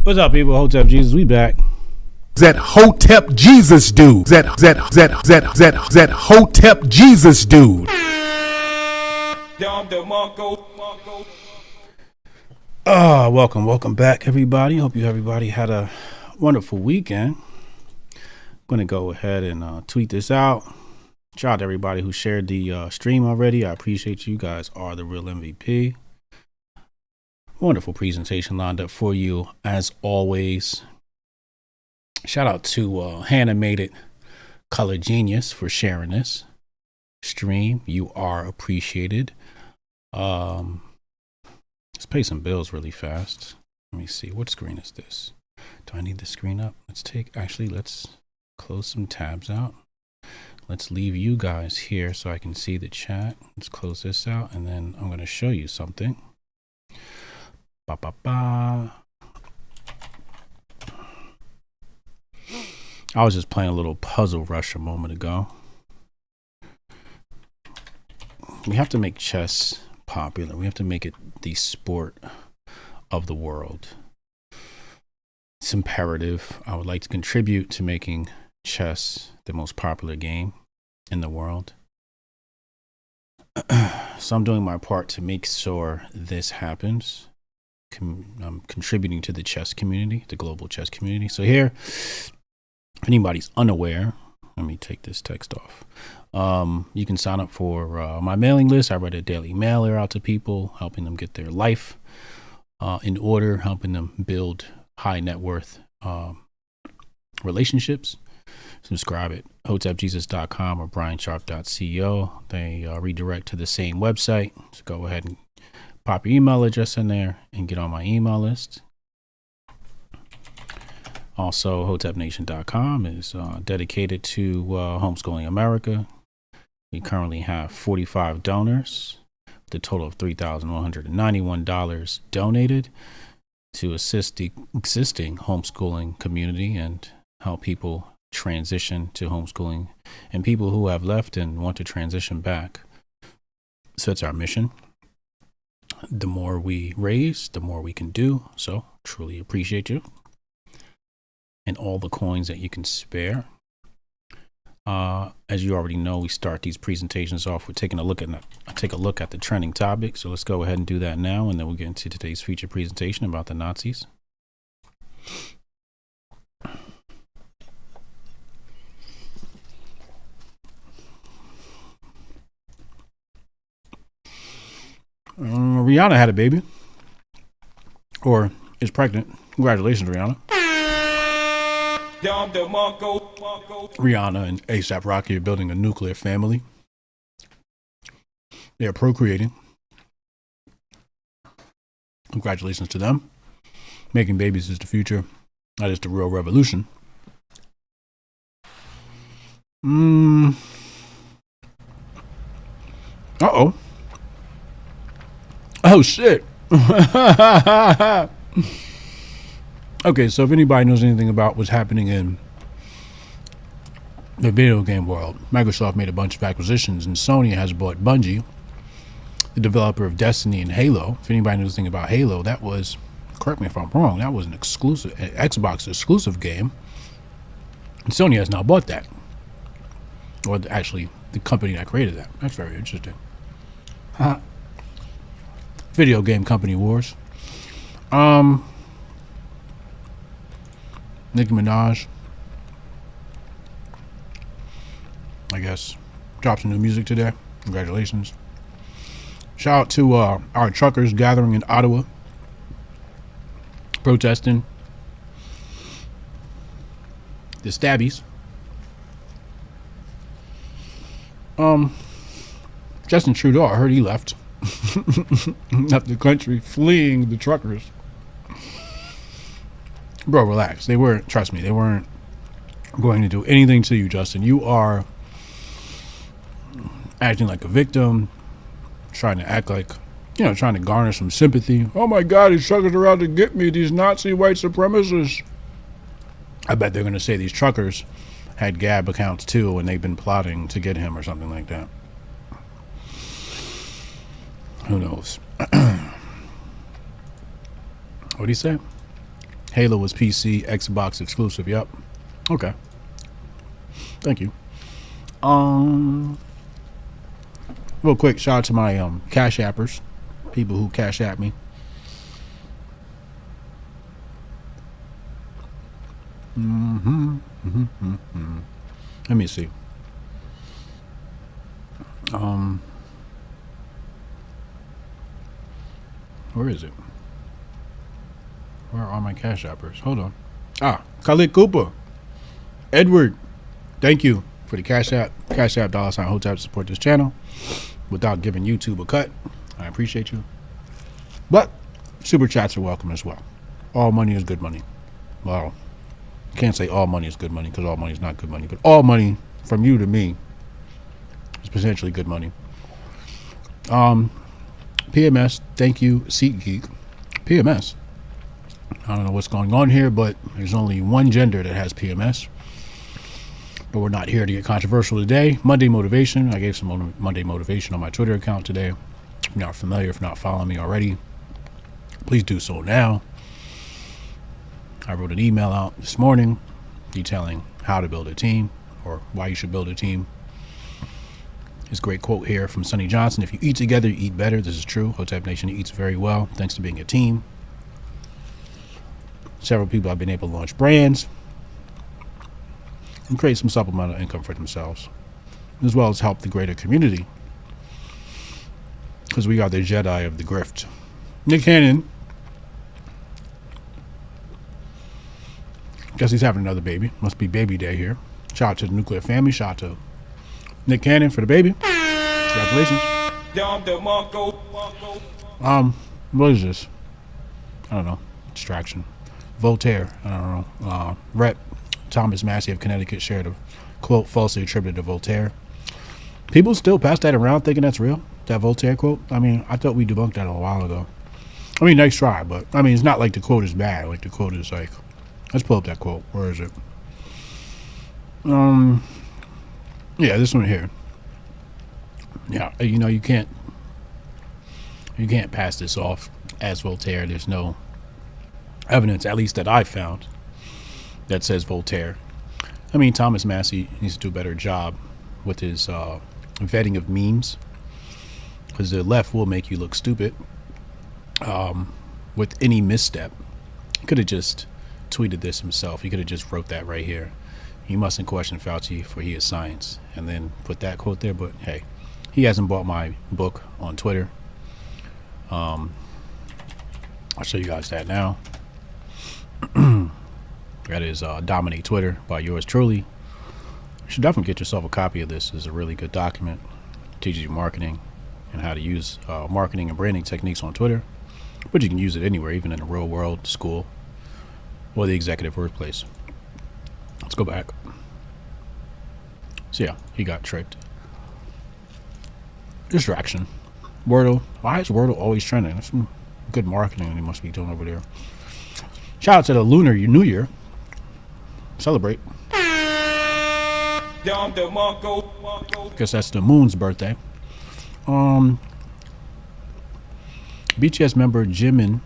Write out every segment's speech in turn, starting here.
What's up, people? Hotep Jesus, we back. That Hotep Jesus dude. That Hotep Jesus dude. Welcome back, everybody. Hope everybody had a wonderful weekend. I'm gonna go ahead and tweet this out. Shout out to everybody who shared the stream already. I appreciate you guys. Are the real MVP. Wonderful presentation lined up for you as always. Shout out to Hannah Made It Color Genius for sharing this stream. You are appreciated. Let's pay some bills really fast. Let me see. What screen is this? Do I need the screen up? Let's close some tabs out. Let's leave you guys here so I can see the chat. Let's close this out and then I'm going to show you something. I was just playing a little Puzzle Rush a moment ago. We have to make chess popular. We have to make it the sport of the world. It's imperative. I would like to contribute to making chess the most popular game in the world. So I'm doing my part to make sure this happens. I'm contributing to the chess community, the global chess community. So here, if anybody's unaware, let me take this text off. You can sign up for my mailing list. I write a daily mailer out to people, helping them get their life in order, helping them build high net worth relationships. Subscribe at hotepjesus.com or briansharp.co. They redirect to the same website. So go ahead and pop your email address in there and get on my email list. Also, hotepnation.com is dedicated to homeschooling America. We currently have 45 donors, with a total of $3,191 donated to assist the existing homeschooling community and help people transition to homeschooling and people who have left and want to transition back. So it's our mission. The more we raise, the more we can do. So truly appreciate you and all the coins that you can spare. As you already know, we start these presentations off with take a look at the trending topic. So let's go ahead and do that now, and then we'll get into today's feature presentation about the Nazis. Rihanna had a baby, or is pregnant. Congratulations, Rihanna. Rihanna and A$AP Rocky are building a nuclear family. They are procreating. Congratulations to them. Making babies is the future. That is the real revolution. Uh-oh. Oh, shit. Okay, so if anybody knows anything about what's happening in the video game world, Microsoft made a bunch of acquisitions, and Sony has bought Bungie, the developer of Destiny and Halo. If anybody knows anything about Halo, that was, correct me if I'm wrong, that was an Xbox exclusive game. And Sony has now bought that. Or actually, the company that created that. That's very interesting. Video game company wars. Nicki Minaj, I guess, dropped some new music today. Congratulations. Shout out to our truckers gathering in Ottawa, protesting the stabbies. Justin Trudeau, I heard he left. Left the country fleeing the truckers. Bro, relax. Trust me, they weren't going to do anything to you, Justin. You are acting like a victim, trying to act like, trying to garner some sympathy. Oh my God, these truckers are out to get me, these Nazi white supremacists. I bet they're going to say these truckers had Gab accounts too, and they've been plotting to get him or something like that. Who knows? What'd he say? Halo was PC, Xbox exclusive. Yep. Okay. Thank you. Real quick, shout out to my Cash Appers, people who Cash App me. Let me see. Where is it? Where are my Cash Appers? Hold on. Khalid Cooper. Edward. Thank you for the Cash App. Cash App $ Hotep to support this channel without giving YouTube a cut. I appreciate you. But super chats are welcome as well. All money is good money. Well, you can't say all money is good money because all money is not good money. But all money from you to me is potentially good money. PMS, thank you, SeatGeek. PMS. I don't know what's going on here, but there's only one gender that has PMS. But we're not here to get controversial today. Monday Motivation. I gave some Monday Motivation on my Twitter account today. If you're not familiar, if not following me already, please do so now. I wrote an email out this morning detailing how to build a team or why you should build a team. This great quote here from Sonny Johnson: if you eat together, you eat better. This is true. Hotep Nation eats very well thanks to being a team. Several people have been able to launch brands and create some supplemental income for themselves, as well as help the greater community, because we are the Jedi of the grift. Nick Cannon, guess he's having another baby. Must be baby day here. Shout out to the nuclear family. Shout out to Nick Cannon for the baby. Congratulations. What is this? I don't know. Distraction. Voltaire. I don't know. Rep. Thomas Massey of Connecticut shared a quote falsely attributed to Voltaire. People still pass that around thinking that's real, that Voltaire quote. I mean, I thought we debunked that a while ago. I mean, nice try, but I mean, it's not like the quote is bad. Like the quote is like, let's pull up that quote. Where is it? Yeah, this one here. Yeah, you know, you can't pass this off as Voltaire. There's no evidence, at least that I found, that says Voltaire. I mean, Thomas Massey needs to do a better job with his vetting of memes, because the left will make you look stupid with any misstep. He could have just tweeted this himself. He could have just wrote that right here. You mustn't question Fauci, for he is science, and then put that quote there. But hey, he hasn't bought my book on Twitter. I'll show you guys that now. That is Dominate Twitter by yours truly. You should definitely get yourself a copy of this. It's a really good document. It teaches you marketing and how to use marketing and branding techniques on Twitter. But you can use it anywhere, even in the real world, school, or the executive workplace. Let's go back. So yeah, he got tricked. Distraction. Wordle. Why is Wordle always trending? That's some good marketing he must be doing over there. Shout out to the Lunar New Year. Celebrate. Guess that's the moon's birthday. BTS member Jimin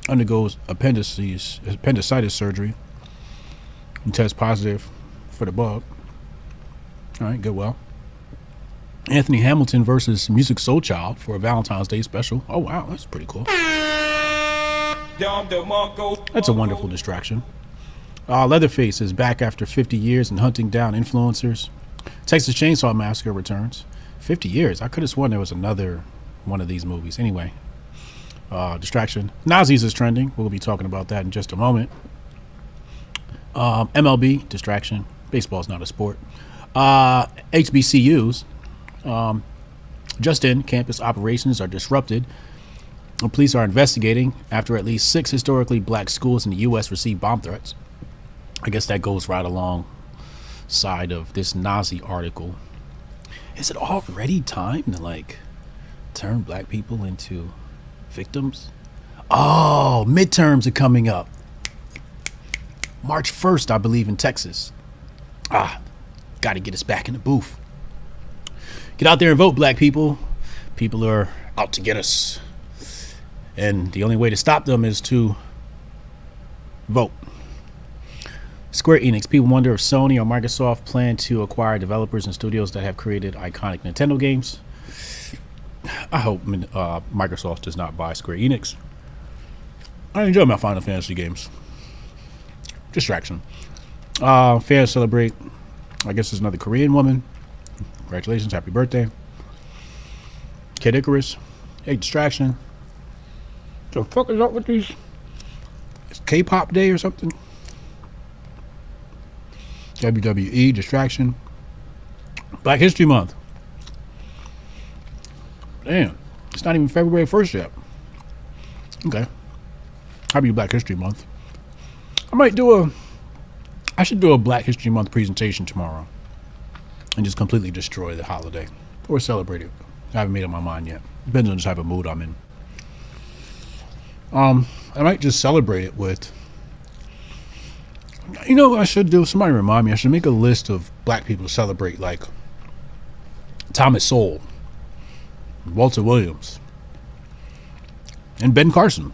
undergoes appendicitis surgery and tests positive for the bug. All right, good. Well, Anthony Hamilton versus Music Soul Child for a Valentine's Day special. Oh wow, that's pretty cool. That's a wonderful distraction. Leatherface is back after 50 years and hunting down influencers. Texas Chainsaw Massacre returns. 50 years. I could have sworn there was another one of these movies. Anyway, distraction. Nazis is trending. We'll be talking about that in just a moment. MLB, distraction. Baseball's not a sport. HBCUs, just in, campus operations are disrupted. Police are investigating after at least 6 historically black schools in the U.S. received bomb threats. I guess that goes right alongside of this Nazi article. Is it already time to like turn black people into victims? Oh, midterms are coming up. March 1st, I believe, in Texas. Got to get us back in the booth. Get out there and vote, black people. People are out to get us. And the only way to stop them is to Vote. Square Enix. People wonder if Sony or Microsoft plan to acquire developers and studios that have created iconic Nintendo games. I hope Microsoft does not buy Square Enix. I enjoy my Final Fantasy games. Distraction. Fans celebrate. I guess there's another Korean woman. Congratulations. Happy birthday. Kid Icarus. Hey, distraction. The fuck is up with these? It's K-pop day or something? WWE. Distraction. Black History Month. Damn. It's not even February 1st yet. Okay. Happy Black History Month. I should do a Black History Month presentation tomorrow and just completely destroy the holiday or celebrate it. I haven't made up my mind yet. Depends on the type of mood I'm in. I might just celebrate it with, you know what I should do? Somebody remind me. I should make a list of black people to celebrate, like Thomas Sowell, Walter Williams, and Ben Carson,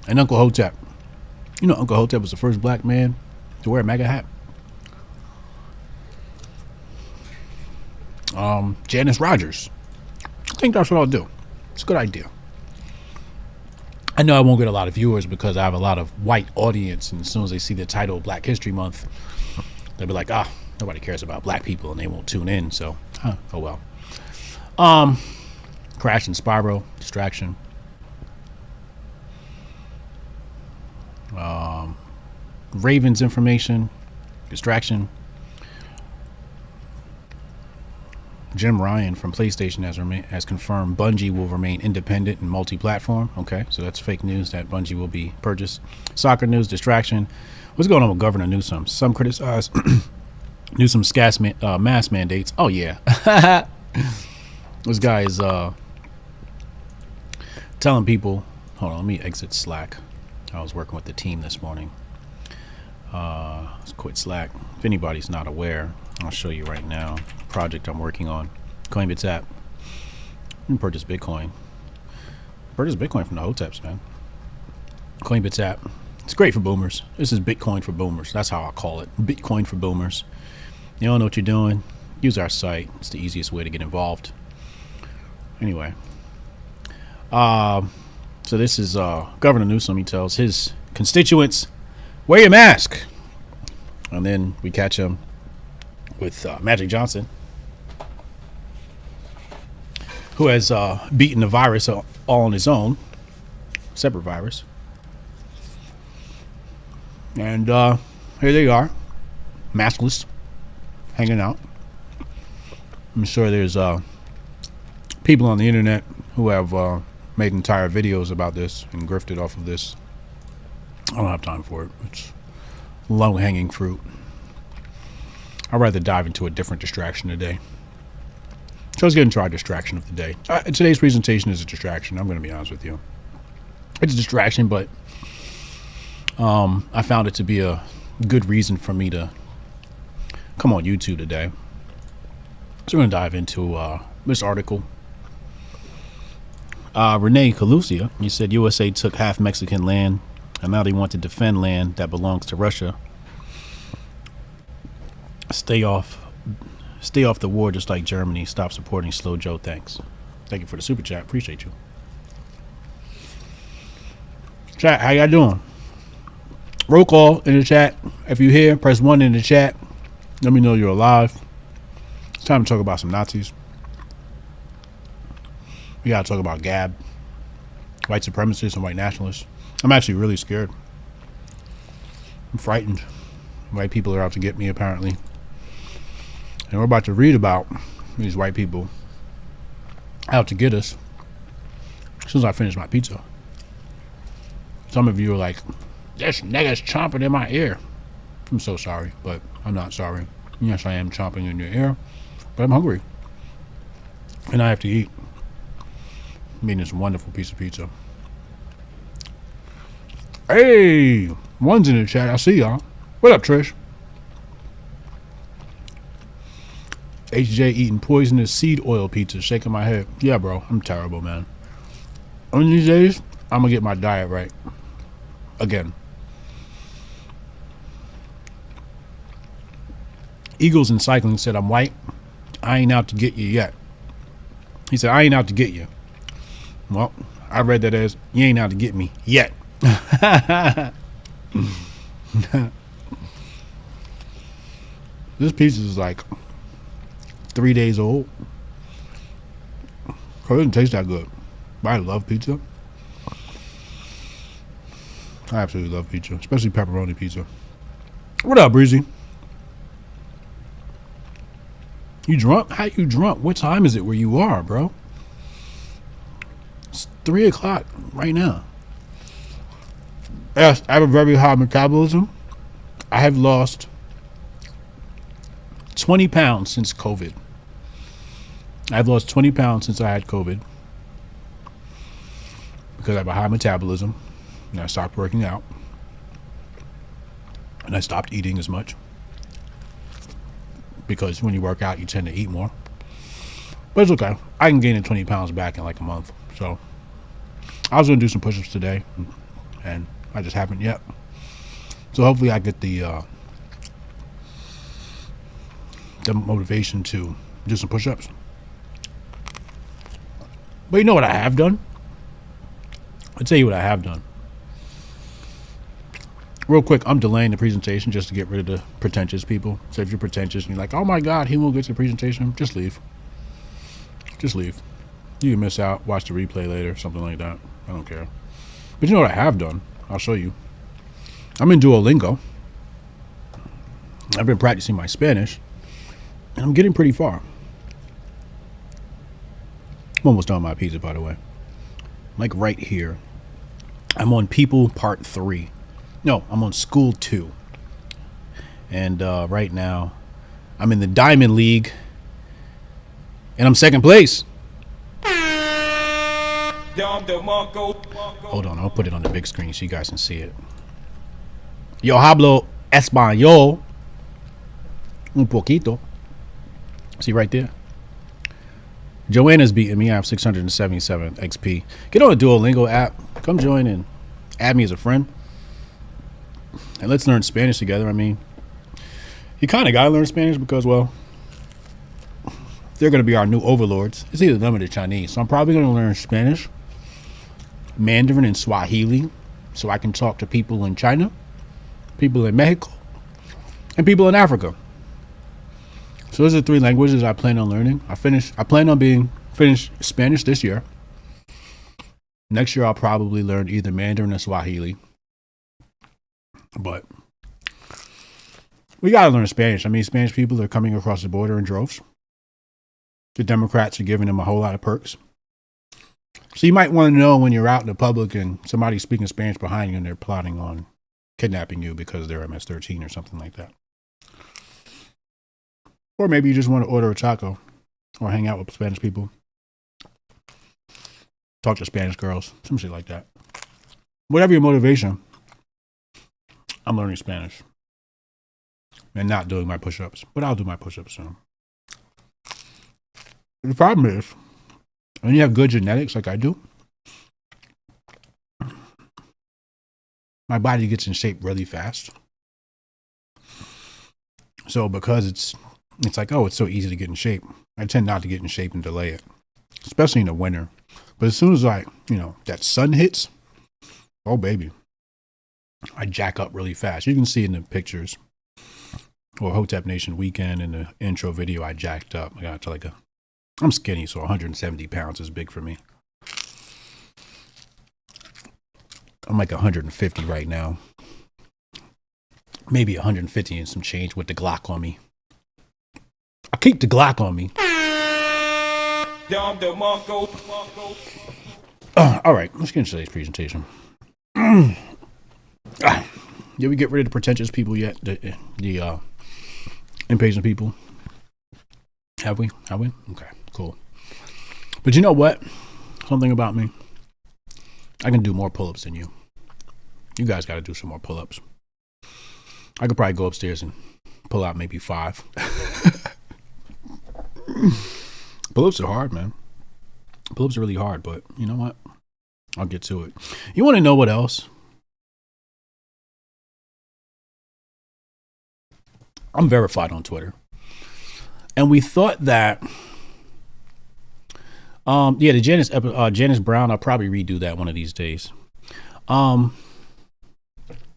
and Uncle Hotep. You know, Uncle Hotep was the first black man to wear a MAGA hat. Janice Rogers. I think that's what I'll do. It's a good idea. I know I won't get a lot of viewers because I have a lot of white audience, and as soon as they see the title Black History Month, they'll be like, nobody cares about black people, and they won't tune in. So, oh well. Crash and Spyro, distraction. Ravens information, distraction. Jim Ryan from PlayStation has confirmed Bungie will remain independent and multi-platform. Okay, so that's fake news that Bungie will be purchased. Soccer news, distraction. What's going on with Governor Newsom? Some criticize Newsom's mask mandates. Oh yeah, this guy is telling people. Hold on, let me exit Slack. I was working with the team this morning. Let's quit Slack. If anybody's not aware, I'll show you right now. Project I'm working on. Coinbase app. You can purchase Bitcoin. Purchase Bitcoin from the Hoteps, man. Coinbase app. It's great for boomers. This is Bitcoin for boomers. That's how I call it. Bitcoin for boomers. You don't know what you're doing? Use our site. It's the easiest way to get involved. Anyway. So this is Governor Newsom. He tells his constituents, wear your mask. And then we catch him with Magic Johnson, who has beaten the virus all on his own, separate virus. And here they are, maskless, hanging out. I'm sure there's people on the internet who have made entire videos about this and grifted off of this. I don't have time for it. It's low-hanging fruit. I'd rather dive into a different distraction today. So let's get into our distraction of the day. Today's presentation is a distraction. I'm going to be honest with you. It's a distraction, but I found it to be a good reason for me to come on YouTube today. So we're going to dive into this article. Rene Calusia, he said USA took half Mexican land, and now they want to defend land that belongs to Russia. Stay off the war just like Germany. Stop supporting Slow Joe. Thanks. Thank you for the super chat. Appreciate you. Chat, how y'all doing? Roll call in the chat. If you're here, press 1 in the chat. Let me know you're alive. It's time to talk about some Nazis. We gotta talk about Gab, white supremacists and white nationalists. I'm actually really scared. I'm frightened. White people are out to get me, apparently. And we're about to read about these white people out to get us as soon as I finish my pizza. Some of you are like, this nigga's chomping in my ear. I'm so sorry, but I'm not sorry. Yes, I am chomping in your ear, but I'm hungry. And I have to eat. I'm eating this wonderful piece of pizza. Hey, one's in the chat. I see y'all. What up, Trish? HJ eating poisonous seed oil pizza, shaking my head. Yeah, bro, I'm terrible, man. One of these days, I'm gonna get my diet right. Again. Eagles in Cycling said, I'm white. I ain't out to get you yet. He said, I ain't out to get you. Well, I read that as, you ain't out to get me yet. This pizza is like 3 days old. So it doesn't taste that good. But I love pizza. I absolutely love pizza, especially pepperoni pizza. What up, Breezy? You drunk? How you drunk? What time is it where you are, bro? It's 3 o'clock right now. Yes, I have a very high metabolism. I have lost 20 pounds since COVID. I've lost 20 pounds since I had COVID because I have a high metabolism and I stopped working out and I stopped eating as much because when you work out, you tend to eat more. But it's okay. I can gain the 20 pounds back in like a month. So I was going to do some push-ups today and I just haven't yet. So hopefully I get the motivation to do some push-ups. But you know what I have done? I'll tell you what I have done. Real quick, I'm delaying the presentation just to get rid of the pretentious people. So if you're pretentious and you're like, oh my God, he won't get to the presentation, just leave. Just leave. You can miss out, watch the replay later, something like that. I don't care. But you know what I have done? I'll show you. I'm in Duolingo. I've been practicing my Spanish, and I'm getting pretty far. I'm almost done with my pizza, by the way. Like right here. I'm on People Part 3. No, I'm on School 2. And right now, I'm in the Diamond League, and I'm second place. Hold on, I'll put it on the big screen so you guys can see it. Yo hablo español un poquito. See right there? Joanna's beating me. I have 677 XP. Get on the Duolingo app. Come join and add me as a friend. And let's learn Spanish together. I mean, you kind of got to learn Spanish because, well, they're going to be our new overlords. It's either them or the Chinese. So I'm probably going to learn Spanish, Mandarin, and Swahili so I can talk to people in China, people in Mexico, and people in Africa. So those are 3 languages I plan on learning. I plan on being finished Spanish this year. Next year I'll probably learn either Mandarin or Swahili. But we gotta learn Spanish. I mean, Spanish people are coming across the border in droves. The Democrats are giving them a whole lot of perks. So you might want to know when you're out in the public and somebody's speaking Spanish behind you and they're plotting on kidnapping you because they're MS-13 or something like that. Or maybe you just want to order a taco or hang out with Spanish people. Talk to Spanish girls, some shit like that. Whatever your motivation, I'm learning Spanish. And not doing my push-ups. But I'll do my push-ups soon. The problem is, when you have good genetics like I do, my body gets in shape really fast. So because it's like, oh, it's so easy to get in shape, I tend not to get in shape and delay it, especially in the winter. But as soon as that sun hits, oh baby, I jack up really fast. You can see in the pictures or Hotep Nation weekend in the intro video, I jacked up. I got to I'm skinny, so 170 pounds is big for me. I'm like 150 right now. Maybe 150 and some change with the Glock on me. I keep the Glock on me. All right, let's get into today's presentation. Did we get rid of the pretentious people yet? The impatient people? Have we? Okay, cool. But you know what? Something about me. I can do more pull-ups than you. You guys got to do some more pull-ups. I could probably go upstairs and pull out maybe 5. Pull-ups are hard, man. Pull-ups are really hard, but you know what? I'll get to it. You want to know what else? I'm verified on Twitter. And we thought that, the Janice Brown, I'll probably redo that one of these days. What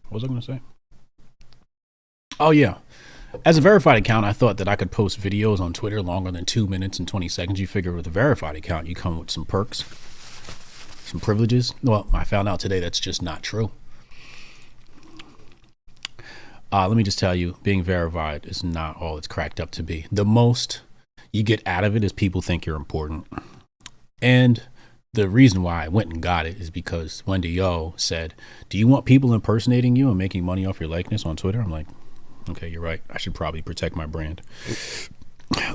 was I going to say? Oh, yeah. As a verified account, I thought that I could post videos on Twitter longer than 2 minutes and 20 seconds. You figure with a verified account, you come with some perks, some privileges. Well, I found out today that's just not true. Let me just tell you, being verified is not all it's cracked up to be. The most you get out of it is people think you're important. And the reason why I went and got it is because Wendy O said, do you want people impersonating you and making money off your likeness on Twitter? I'm like, okay, you're right. I should probably protect my brand.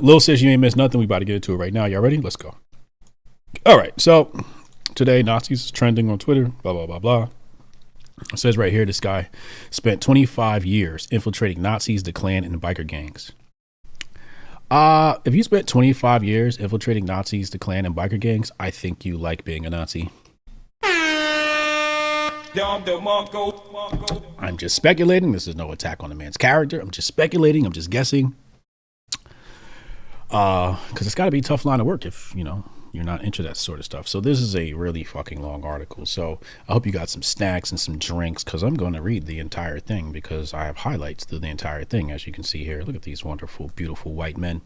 Lil says you ain't missed nothing. We about to get into it right now. Y'all ready? Let's go. All right. So today, Nazis is trending on Twitter, blah, blah, blah, blah. It says right here, this guy spent 25 years infiltrating Nazis, the Klan, and the biker gangs. If you spent 25 years infiltrating Nazis, the Klan, and biker gangs, I think you like being a Nazi. I'm just speculating. This is no attack on the man's character. I'm just speculating. I'm just guessing. Because it's got to be a tough line of work if, you're not into that sort of stuff. So this is a really fucking long article. So I hope you got some snacks and some drinks, because I'm going to read the entire thing because I have highlights through the entire thing. As you can see here, look at these wonderful, beautiful white men.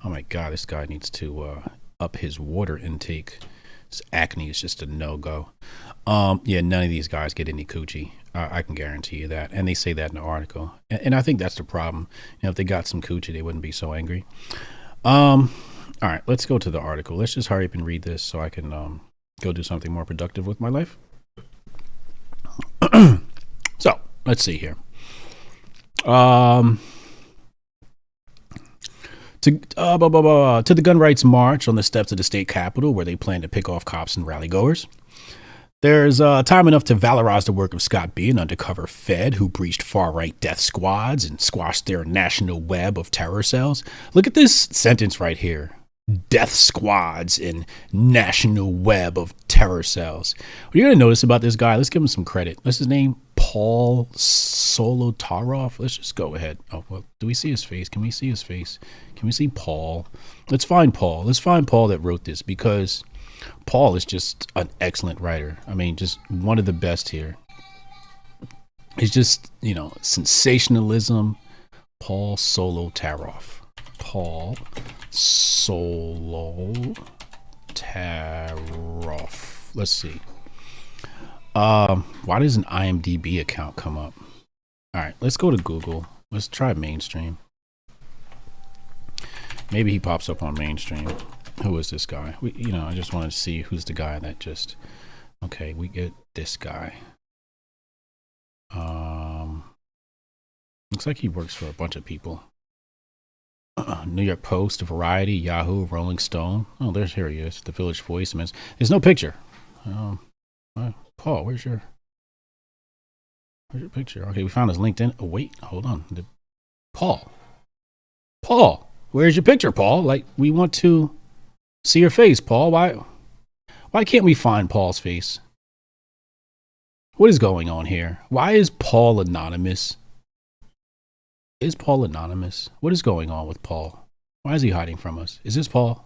Oh my God, this guy needs to up his water intake. His acne is just a no-go. Yeah, none of these guys get any coochie. I can guarantee you that. And they say that in the article. And I think that's the problem. If they got some coochie, they wouldn't be so angry. All right, let's go to the article. Let's just hurry up and read this so I can go do something more productive with my life. So let's see here. To the gun rights march on the steps of the state capitol, where they plan to pick off cops and rally goers. There's time enough to valorize the work of Scott B., an undercover Fed who breached far-right death squads and squashed their national web of terror cells. Look at this sentence right here. Death squads and national web of terror cells. What you're going to notice about this guy, let's give him some credit. What's his name? Paul Solotaroff. Let's just go ahead. Oh, well, do we see his face? Can we see his face? Can we see Paul? Let's find Paul. Let's find Paul that wrote this, because Paul is just an excellent writer. I mean, just one of the best here. He's just, sensationalism. Paul Solotaroff. Paul Solotaroff. Let's see. Why does an IMDb account come up? All right, let's go to Google. Let's try mainstream. Maybe he pops up on mainstream. Who is this guy? I just wanted to see who's the guy that just. Okay, we get this guy. Looks like he works for a bunch of people. New York Post, Variety, Yahoo, Rolling Stone. Oh, here he is. The Village Voice. There's no picture. Paul, where's your picture? Okay, we found his LinkedIn. Oh, wait, hold on. Paul, where's your picture, Paul? Like, we want to see your face, Paul. Why can't we find Paul's face? What is going on here? Why is Paul anonymous? Is Paul anonymous? What is going on with Paul? Why is he hiding from us? Is this Paul?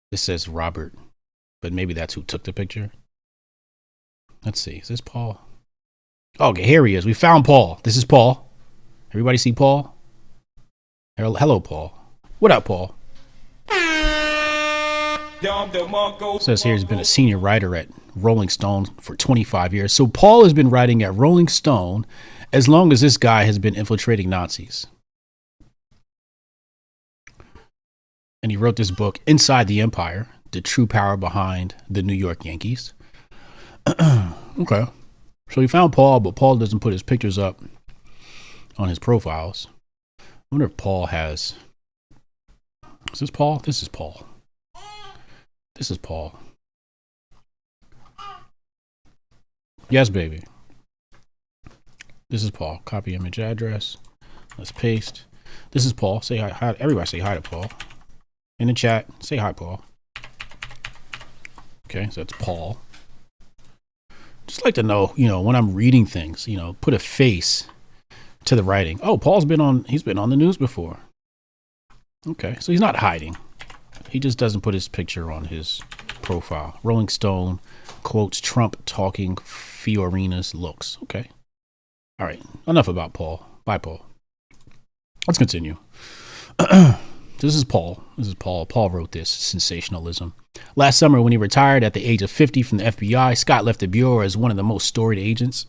This says Robert, but maybe that's who took the picture. Let's see. Is this Paul? Okay, here he is. We found Paul. This is Paul. Everybody see Paul? Hello, Paul. What up, Paul? It says here he's been a senior writer at Rolling Stone for 25 years. So Paul has been writing at Rolling Stone as long as this guy has been infiltrating Nazis. And he wrote this book, Inside the Empire, The True Power Behind the New York Yankees. Okay. So he found Paul, but Paul doesn't put his pictures up on his profiles. I wonder if Paul has. Is this Paul? This is Paul. This is Paul. Yes, baby. This is Paul. Copy image address. Let's paste. This is Paul. Say hi. Everybody say hi to Paul. In the chat, say hi, Paul. Okay, so that's Paul. Just like to know, when I'm reading things, put a face to the writing. Oh, he's been on the news before. Okay, so he's not hiding. He just doesn't put his picture on his profile. Rolling Stone quotes Trump talking Fiorina's looks. Okay. All right. Enough about Paul. Bye, Paul. Let's continue. This is Paul. Paul wrote this. Sensationalism. Last summer, when he retired at the age of 50 from the FBI, Scott left the bureau as one of the most storied agents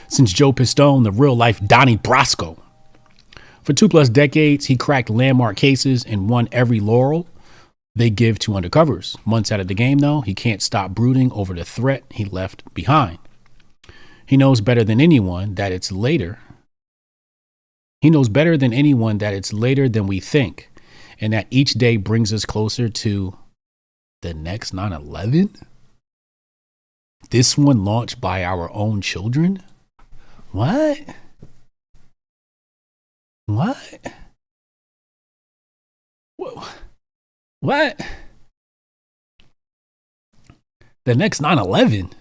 since Joe Pistone, the real-life Donnie Brasco. For 2+ decades, he cracked landmark cases and won every laurel they give to undercovers. Months out of the game, though, he can't stop brooding over the threat he left behind. He knows better than anyone that it's later. He knows better than anyone that it's later than we think, and that each day brings us closer to the next 9/11. This one launched by our own children. What? What? What? The next 9/11?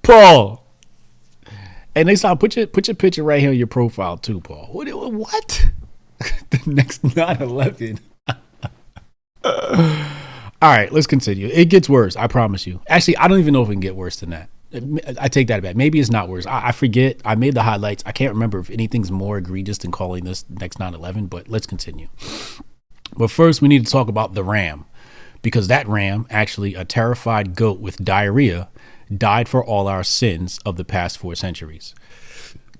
Paul. And they saw put your picture right here on your profile too, Paul. What? The next 9/11. All right, let's continue. It gets worse, I promise you. Actually, I don't even know if it can get worse than that. I take that back. Maybe it's not worse. I forget. I made the highlights. I can't remember if anything's more egregious than calling this next 9/11, but let's continue. But first, we need to talk about the ram, because that ram, actually a terrified goat with diarrhea, died for all our sins of the past 4 centuries.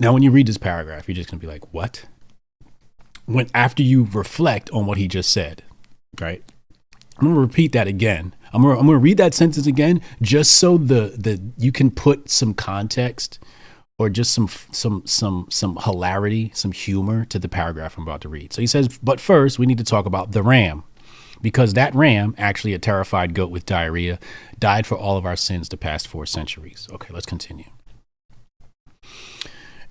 Now, when you read this paragraph, you're just going to be like, what? After you reflect on what he just said, right? I'm going to repeat that again. I'm going to read that sentence again, just so the you can put some context or just some hilarity, some humor to the paragraph I'm about to read. So he says, but first we need to talk about the ram, because that ram, actually a terrified goat with diarrhea, died for all of our sins the past 4 centuries. Okay, let's continue.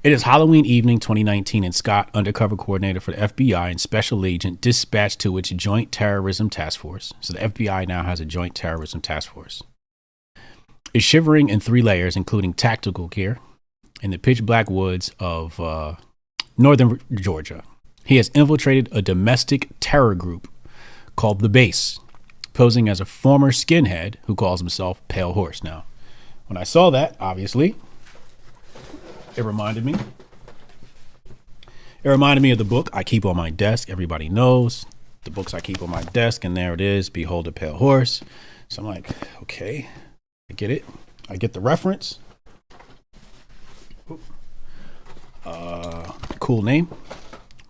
It is Halloween evening 2019, and Scott, undercover coordinator for the FBI and special agent dispatched to its Joint Terrorism Task Force. So the FBI now has a Joint Terrorism Task Force. Is shivering in 3 layers, including tactical gear, in the pitch black woods of northern Georgia. He has infiltrated a domestic terror group called The Base, posing as a former skinhead who calls himself PaleHorse. Now, when I saw that, obviously, it reminded me of the book I keep on my desk. Everybody knows the books I keep on my desk, and there it is, Behold a Pale Horse. So I'm like, okay, I get it. I get the reference. Cool name,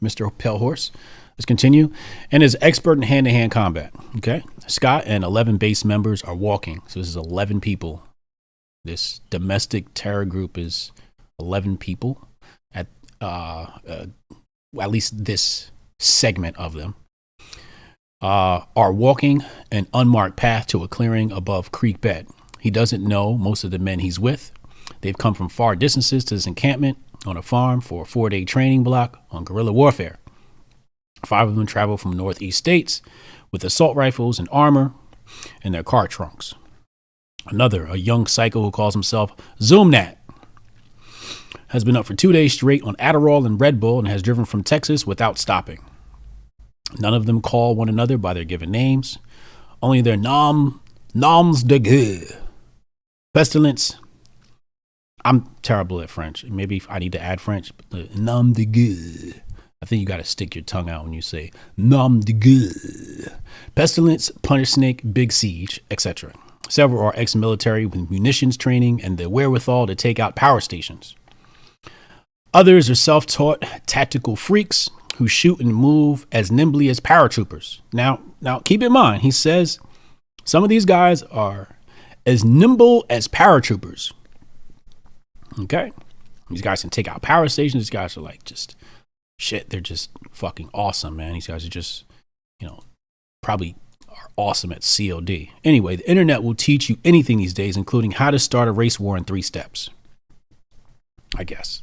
Mr. PaleHorse. Let's continue. And is expert in hand-to-hand combat. Okay. Scott and 11 base members are walking. So this is 11 people. This domestic terror group is 11 people at least this segment of them are walking an unmarked path to a clearing above creek bed. He doesn't know most of the men he's with. They've come from far distances to this encampment on a farm for a 4-day training block on guerrilla warfare. 5 of them travel from northeast states with assault rifles and armor in their car trunks. Another, a young psycho who calls himself Zoomnat, has been up for 2 days straight on Adderall and Red Bull and has driven from Texas without stopping. None of them call one another by their given names, only their noms de guerre. Pestilence. I'm terrible at French. Maybe I need to add French. But the nom de guerre. I think you got to stick your tongue out when you say nom de guerre. Pestilence, Punish Snake, Big Siege, etc. Several are ex-military with munitions training and the wherewithal to take out power stations. Others are self-taught tactical freaks who shoot and move as nimbly as paratroopers. Now keep in mind, he says some of these guys are as nimble as paratroopers. Okay. These guys can take out power stations. These guys are like just shit. They're just fucking awesome, man. These guys are just, probably are awesome at COD. Anyway, the internet will teach you anything these days, including how to start a race war in 3 steps. I guess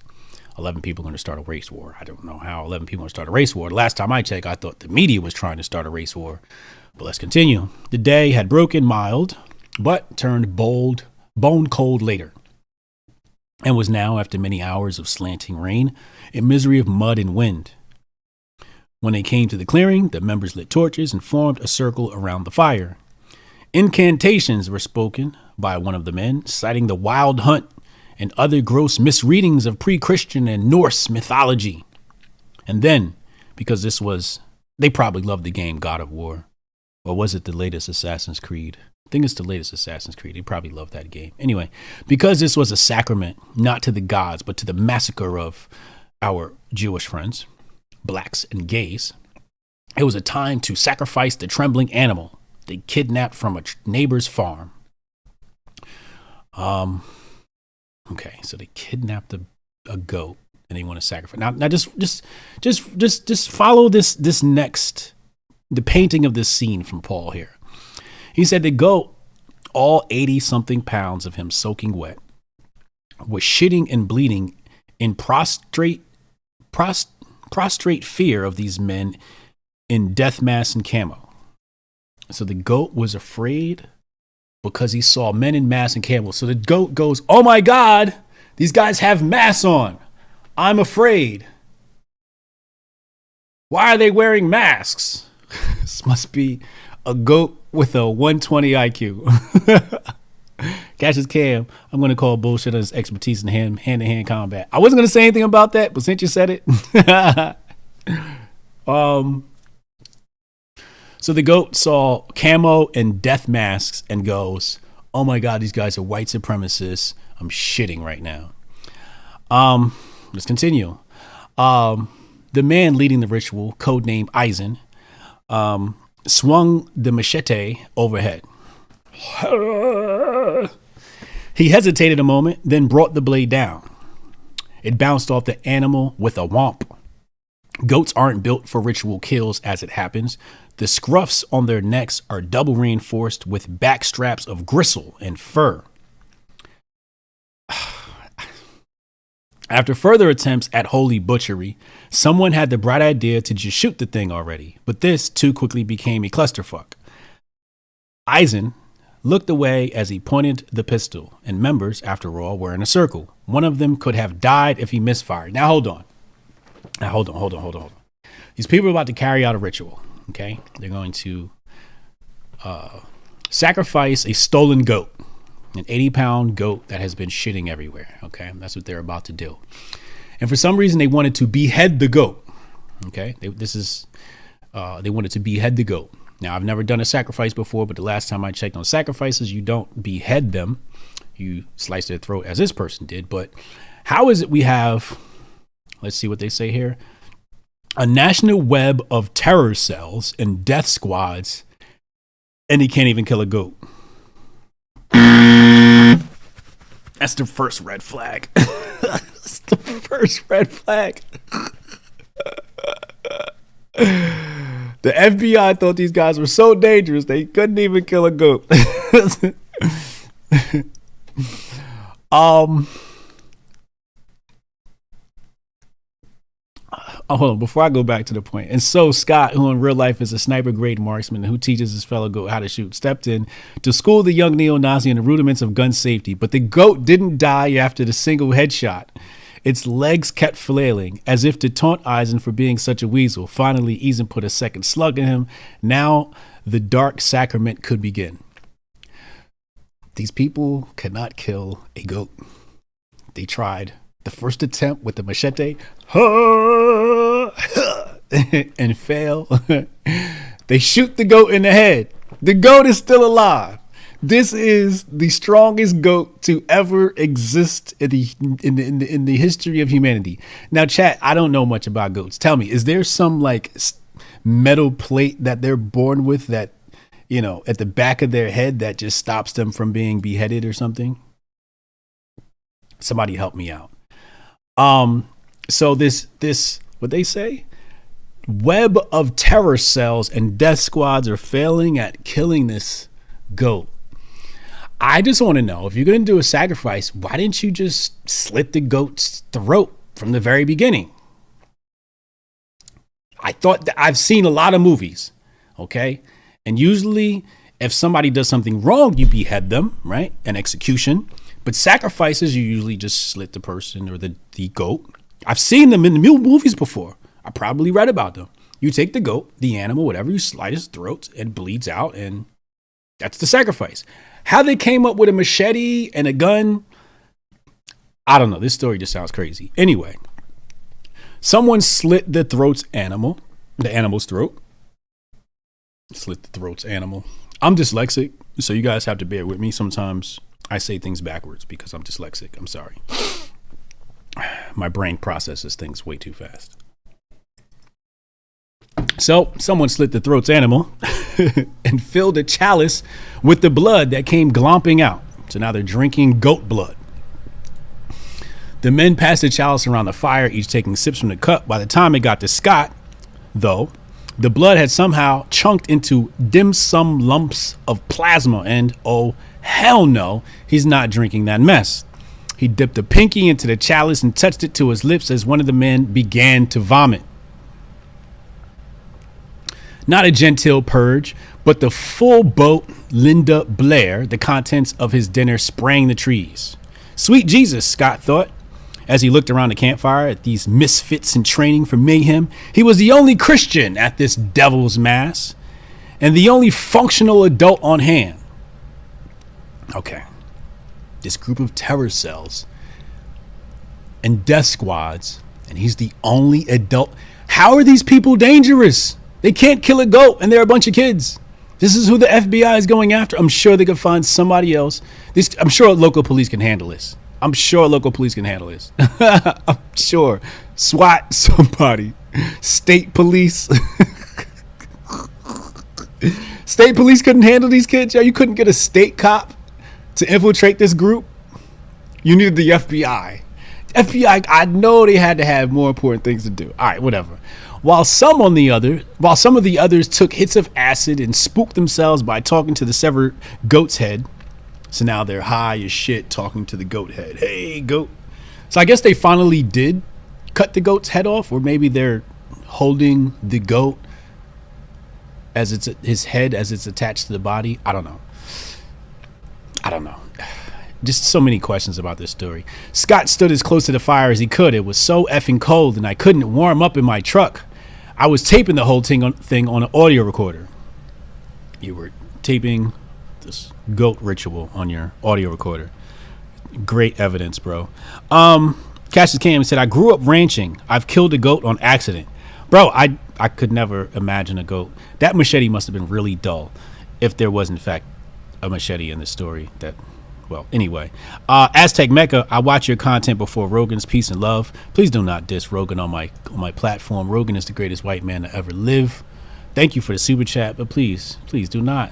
11 people are going to start a race war. I don't know how 11 people are going to start a race war. The last time I checked, I thought the media was trying to start a race war. But let's continue. The day had broken mild, but turned bold, bone cold later. and was now, after many hours of slanting rain, a misery of mud and wind. When they came to the clearing, the members lit torches and formed a circle around the fire. Incantations were spoken by one of the men, citing the wild hunt and other gross misreadings of pre-Christian and Norse mythology. And then, because they probably loved the game God of War. Or was it the latest Assassin's Creed? I think it's the latest Assassin's Creed. They probably loved that game. Anyway, because this was a sacrament, not to the gods, but to the massacre of our Jewish friends, blacks and gays, it was a time to sacrifice the trembling animal they kidnapped from a neighbor's farm. Okay, so they kidnapped a goat and they want to sacrifice. Now just follow this next, the painting of this scene from Paul here. He said the goat, all 80 something pounds of him soaking wet, was shitting and bleeding in prostrate fear of these men in death masks and camo. So the goat was afraid because he saw men in masks and camo. So the goat goes, "Oh my God, these guys have masks on. I'm afraid. Why are they wearing masks?" This must be a goat with a 120 IQ. Catch his cam. I'm going to call bullshit on his expertise in hand-to-hand combat. I wasn't going to say anything about that, but since you said it. So the goat saw camo and death masks and goes, "Oh my God, these guys are white supremacists. I'm shitting right now." Let's continue. The man leading the ritual, codenamed Eisen, swung the machete overhead. He hesitated a moment, then brought the blade down. It bounced off the animal with a whomp. Goats aren't built for ritual kills as it happens. The scruffs on their necks are double reinforced with back straps of gristle and fur. After further attempts at holy butchery, someone had the bright idea to just shoot the thing already, but this too quickly became a clusterfuck. Eisen looked away as he pointed the pistol, and members, after all, were in a circle. One of them could have died if he misfired. Now hold on. These people are about to carry out a ritual, okay? They're going to sacrifice a stolen goat. An 80-pound goat that has been shitting everywhere. Okay, that's what they're about to do. And for some reason, they wanted to behead the goat. Okay, they wanted to behead the goat. Now, I've never done a sacrifice before, but the last time I checked on sacrifices, you don't behead them. You slice their throat as this person did. But how is it we have, let's see what they say here, a national web of terror cells and death squads, and he can't even kill a goat? That's the first red flag. That's the first red flag. The FBI thought these guys were so dangerous they couldn't even kill a goat. Hold on, before I go back to the point. And so Scott, who in real life is a sniper grade marksman who teaches his fellow goat how to shoot, stepped in to school the young neo-Nazi in the rudiments of gun safety. But the goat didn't die after the single headshot. Its legs kept flailing, as if to taunt Eisen for being such a weasel. Finally, Eisen put a second slug in him. Now the dark sacrament could begin. These people cannot kill a goat. They tried. The first attempt with the machete and fail. They shoot the goat in the head. The goat is still alive. This is the strongest goat to ever exist in the history of humanity. Now, chat, I don't know much about goats. Tell me, is there some like metal plate that they're born with that, you know, at the back of their head that just stops them from being beheaded or something? Somebody help me out. So this, what they say, web of terror cells and death squads are failing at killing this goat. I just want to know, if you're going to do a sacrifice, why didn't you just slit the goat's throat from the very beginning? I thought that I've seen a lot of movies. Okay. And usually if somebody does something wrong, you behead them, right? An execution. But sacrifices, you usually just slit the person or the goat. I've seen them in the movies before. I probably read about them. You take the goat, the animal, whatever, you slice his throat, it bleeds out, and that's the sacrifice. How they came up with a machete and a gun, I don't know. This story just sounds crazy. Anyway, someone slit the animal's throat. Slit the throat's animal. I'm dyslexic, so you guys have to bear with me. Sometimes I say things backwards because I'm dyslexic. I'm sorry. My brain processes things way too fast. So someone slit the throat's animal and filled a chalice with the blood that came glomping out. So now they're drinking goat blood. The men passed the chalice around the fire, each taking sips from the cup. By the time it got to Scott, though, the blood had somehow chunked into dim sum lumps of plasma, and oh, hell no, he's not drinking that mess. He dipped a pinky into the chalice and touched it to his lips as one of the men began to vomit. Not a genteel purge, but the full boat Linda Blair, the contents of his dinner sprang the trees. Sweet Jesus, Scott thought, as he looked around the campfire at these misfits in training for mayhem. He was the only Christian at this devil's mass and the only functional adult on hand. Okay. This group of terror cells and death squads, and he's the only adult. How are these people dangerous? They can't kill a goat and they're a bunch of kids. This is who the FBI is going after. I'm sure they could find somebody else. I'm sure local police can handle this. I'm sure. SWAT somebody. State police. State police couldn't handle these kids. Yo, you couldn't get a state cop to infiltrate this group. You needed the FBI. FBI, I know they had to have more important things to do. All right, whatever. While some of the others took hits of acid and spooked themselves by talking to the severed goat's head. So now they're high as shit talking to the goat head. Hey, goat. So I guess they finally did cut the goat's head off, or maybe they're holding the goat as it's his head as it's attached to the body. I don't know. Just so many questions about this story. Scott stood as close to the fire as he could. It was so effing cold and I couldn't warm up in my truck. I was taping the whole thing on an audio recorder. You were taping this goat ritual on your audio recorder. Great evidence, bro. Cassius came and said, I grew up ranching. I've killed a goat on accident. Bro, I could never imagine a goat. That machete must have been really dull if there was in fact a machete in the story. Well, anyway, Aztec Mecca, I watch your content before Rogan's. Peace and love. Please do not diss Rogan on my platform. Rogan is the greatest white man to ever live. Thank you for the super chat, but please do not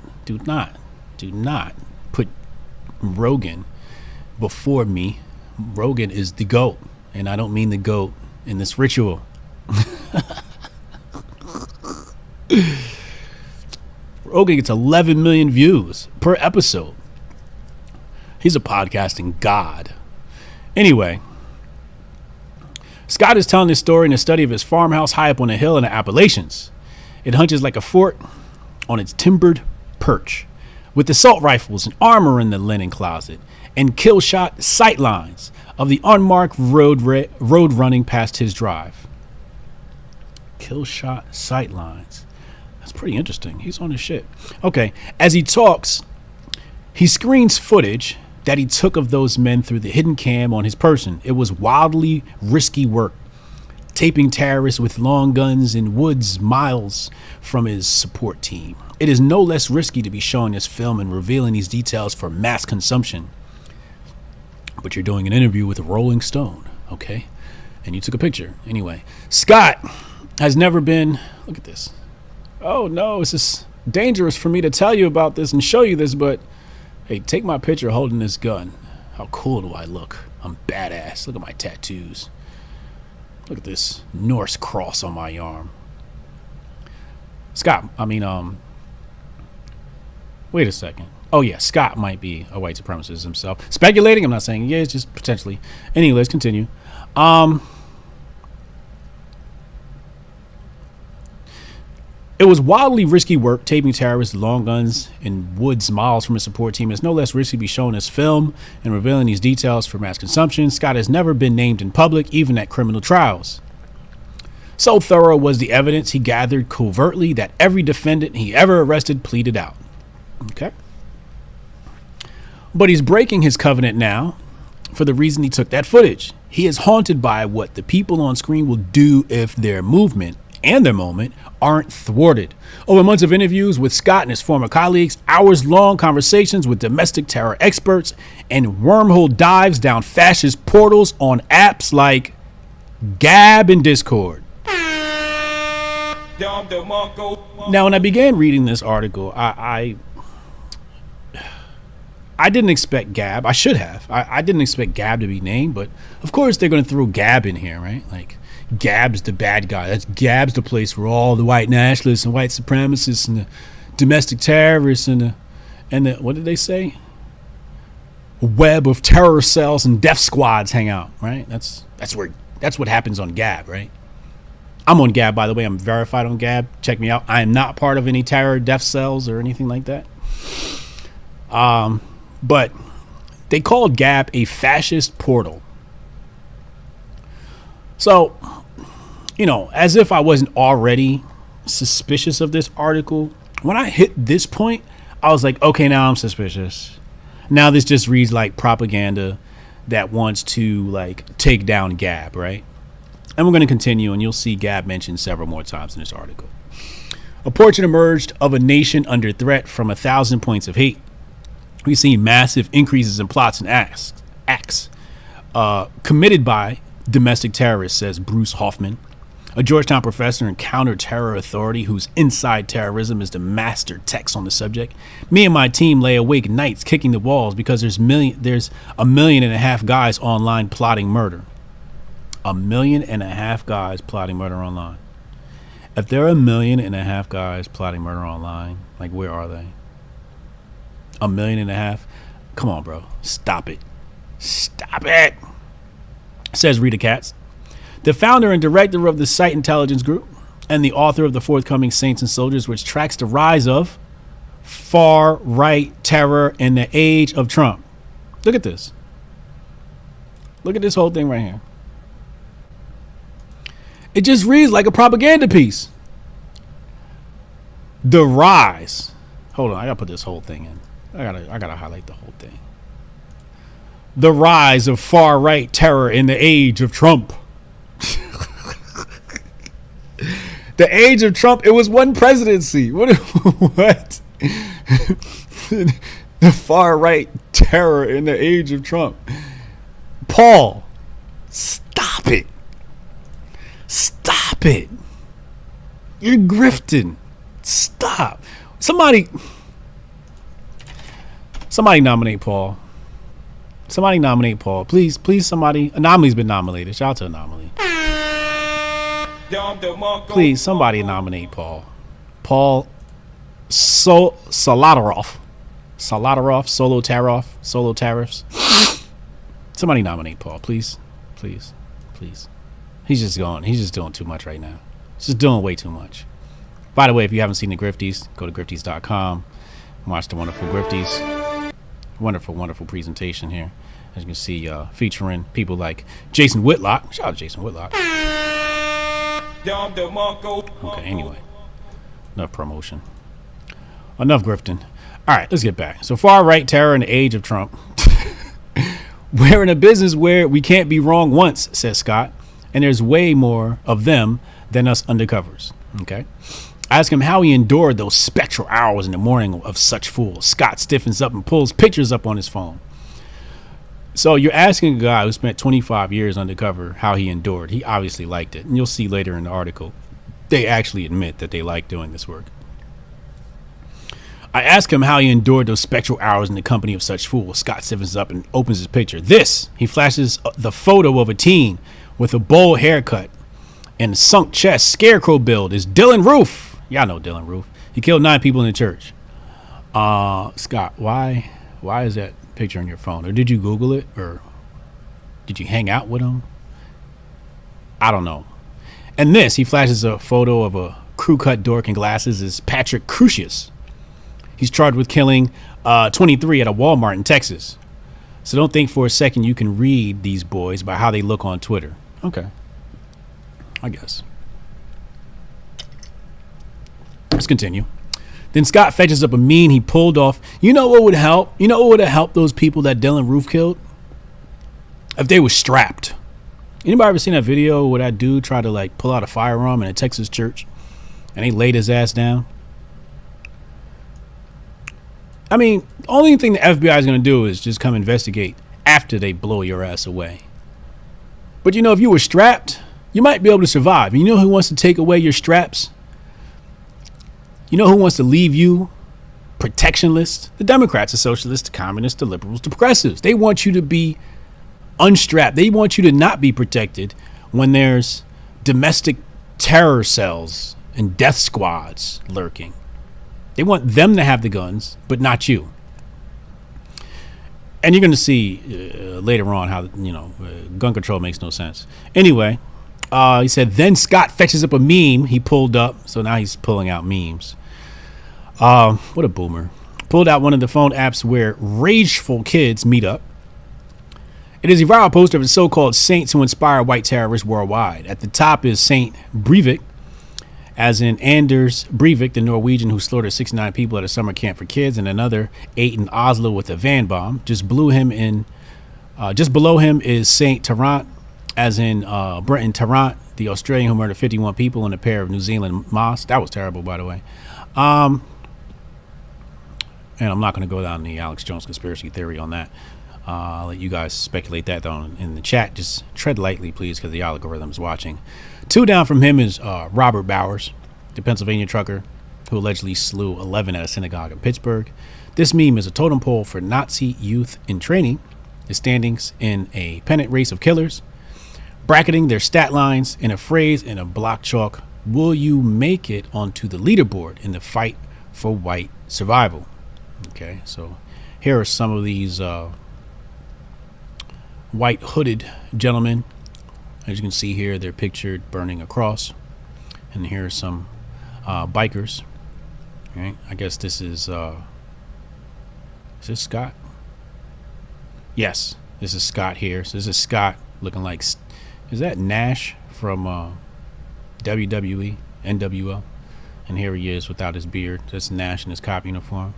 put Rogan before me. Rogan is the GOAT, and I don't mean the GOAT in this ritual. Rogan gets 11 million views per episode. He's a podcasting god. Anyway, Scott is telling this story in a study of his farmhouse high up on a hill in the Appalachians. It hunches like a fort on its timbered perch, with assault rifles and armor in the linen closet, and kill shot sight lines of the unmarked road running past his drive. Kill shot sight lines. That's pretty interesting. He's on his shit. Okay, as he talks, he screens footage that he took of those men through the hidden cam on his person. It was wildly risky work, taping terrorists with long guns in woods miles from his support team. It is no less risky to be showing this film and revealing these details for mass consumption. But you're doing an interview with Rolling Stone, okay? And you took a picture. Anyway, Scott has never been... Look at this. Oh, no, it's just dangerous for me to tell you about this and show you this, but... Hey, take my picture holding this gun. How cool do I look? I'm badass. Look at my tattoos. Look at this Norse cross on my arm. Wait a second. Oh yeah, Scott might be a white supremacist himself. Speculating, I'm not saying he is, just potentially. Anyway, let's continue. It was wildly risky work. Taping terrorists with long guns in woods miles from a support team is no less risky to be shown as film, and revealing these details for mass consumption. Scott has never been named in public, even at criminal trials. So thorough was the evidence he gathered covertly that every defendant he ever arrested pleaded out. Okay. But he's breaking his covenant now for the reason he took that footage. He is haunted by what the people on screen will do if their movement and their moment aren't thwarted. Over months of interviews with Scott and his former colleagues, hours-long conversations with domestic terror experts, and wormhole dives down fascist portals on apps like Gab and Discord. Now, when I began reading this article, I didn't expect Gab. I should have. I didn't expect Gab to be named, but of course they're going to throw Gab in here, right? Like, Gab's the bad guy. Gab's the place where all the white nationalists and white supremacists and the domestic terrorists and the what did they say? A web of terror cells and death squads hang out, right? That's what happens on Gab, right? I'm on Gab, by the way. I'm verified on Gab. Check me out. I am not part of any terror death cells or anything like that. But they called Gab a fascist portal. So, as if I wasn't already suspicious of this article, when I hit this point, I was like, okay, now I'm suspicious. Now this just reads like propaganda that wants to like take down Gab, right? And we're going to continue, and you'll see Gab mentioned several more times in this article. A portrait emerged of a nation under threat from 1,000 points of hate. We've seen massive increases in plots and acts committed by domestic terrorists, says Bruce Hoffman, a Georgetown professor and counter-terror authority whose inside terrorism is the master text on the subject. Me and my team lay awake nights kicking the walls because there's 1.5 million guys online plotting murder. 1.5 million guys plotting murder online. If there are 1.5 million guys plotting murder online, like, where are they? 1.5 million? Come on, bro. Stop it. Stop it. Says Rita Katz, the founder and director of the Site Intelligence Group and the author of the forthcoming Saints and Soldiers, which tracks the rise of far-right terror in the age of Trump. Look at this. Look at this whole thing right here. It just reads like a propaganda piece. The rise. Hold on, I gotta put this whole thing in. I gotta highlight the whole thing. The rise of far-right terror in the age of Trump. The age of Trump, it was one presidency. What? The far-right terror in the age of Trump. Paul, stop it. Stop it. You're grifting. Stop. Somebody nominate Paul. Somebody nominate Paul. Please, somebody. Anomaly's been nominated. Shout out to Anomaly. Please, somebody nominate Paul. Paul Solotaroff. Solo tariffs. Somebody nominate Paul, please. He's just doing too much right now. He's just doing way too much. By the way, if you haven't seen the Grifties, go to grifties.com. Watch the wonderful Grifties. Wonderful presentation here. As you can see, featuring people like Jason Whitlock. Shout out to Jason Whitlock. Okay, anyway. Enough promotion. Enough grifting. All right, let's get back. So far-right terror in the age of Trump. We're in a business where we can't be wrong once, says Scott. And there's way more of them than us undercovers. Okay? Ask him how he endured those spectral hours in the morning of such fools. Scott stiffens up and pulls pictures up on his phone. So you're asking a guy who spent 25 years undercover how he endured. He obviously liked it. And you'll see later in the article, they actually admit that they like doing this work. I ask him how he endured those spectral hours in the company of such fools. Scott stiffens up and opens his picture. He flashes the photo of a teen with a bowl haircut and a sunk chest, scarecrow build is Dylan Roof. Y'all know Dylan Roof. He killed 9 people in the church. Scott, why is that picture on your phone? Or did you Google it? Or did you hang out with him? I don't know. And he flashes a photo of a crew cut dork and glasses is Patrick Crucius. He's charged with killing 23 at a Walmart in Texas. So don't think for a second you can read these boys by how they look on Twitter. Okay. I guess. Let's continue. Then Scott fetches up a meme he pulled off. You know what would help? You know what would have helped those people that Dylan Roof killed? If they were strapped. Anybody ever seen that video where that dude tried to like pull out a firearm in a Texas church and they laid his ass down? I mean, only thing the FBI is going to do is just come investigate after they blow your ass away. But you know, if you were strapped, you might be able to survive. And you know who wants to take away your straps? You know who wants to leave you protectionless? The Democrats, the socialists, the communists, the liberals, the progressives. They want you to be unstrapped. They want you to not be protected when there's domestic terror cells and death squads lurking. They want them to have the guns, but not you. And you're going to see later on how, gun control makes no sense. Anyway, he said, then Scott fetches up a meme he pulled up. So now he's pulling out memes. What a boomer. Pulled out one of the phone apps where rageful kids meet up. It is a viral poster of the so-called saints who inspire white terrorists worldwide. At the top is Saint Breivik, as in Anders Breivik, the Norwegian who slaughtered 69 people at a summer camp for kids, and another 8 in Oslo with a van bomb. Just below him is Saint Tarrant, as in Brenton Tarrant, the Australian who murdered 51 people in a pair of New Zealand mosques. That was terrible, by the way. And I'm not going to go down the Alex Jones conspiracy theory on that. I'll let you guys speculate that down in the chat. Just tread lightly, please, because the algorithm is watching. 2 down from him is Robert Bowers, the Pennsylvania trucker who allegedly slew 11 at a synagogue in Pittsburgh. This meme is a totem pole for Nazi youth in training, the standings in a pennant race of killers, bracketing their stat lines in a phrase in a block chalk. Will you make it onto the leaderboard in the fight for white survival? Okay, so here are some of these white hooded gentlemen. As you can see here, they're pictured burning a cross. And here are some bikers. All right, I guess this is this Scott? Yes, this is Scott here. So this is Scott looking like, is that Nash from WWE, NWO? And here he is without his beard. That's Nash in his cop uniform.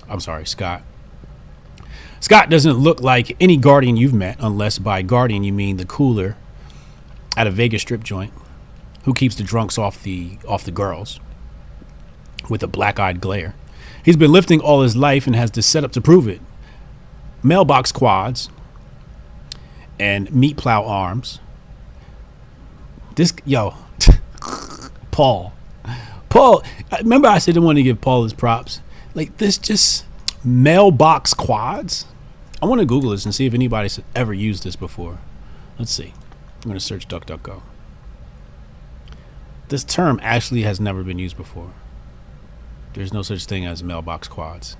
I'm sorry, Scott. Scott doesn't look like any Guardian you've met, unless by Guardian you mean the cooler at a Vegas strip joint who keeps the drunks off the girls with a black-eyed glare. He's been lifting all his life and has the setup to prove it. Mailbox quads and meat plow arms. Paul, remember I said I wanted to give Paul his props. Like this, just mailbox quads. I want to Google this and see if anybody's ever used this before. Let's see. I'm going to search DuckDuckGo. This term actually has never been used before. There's no such thing as mailbox quads.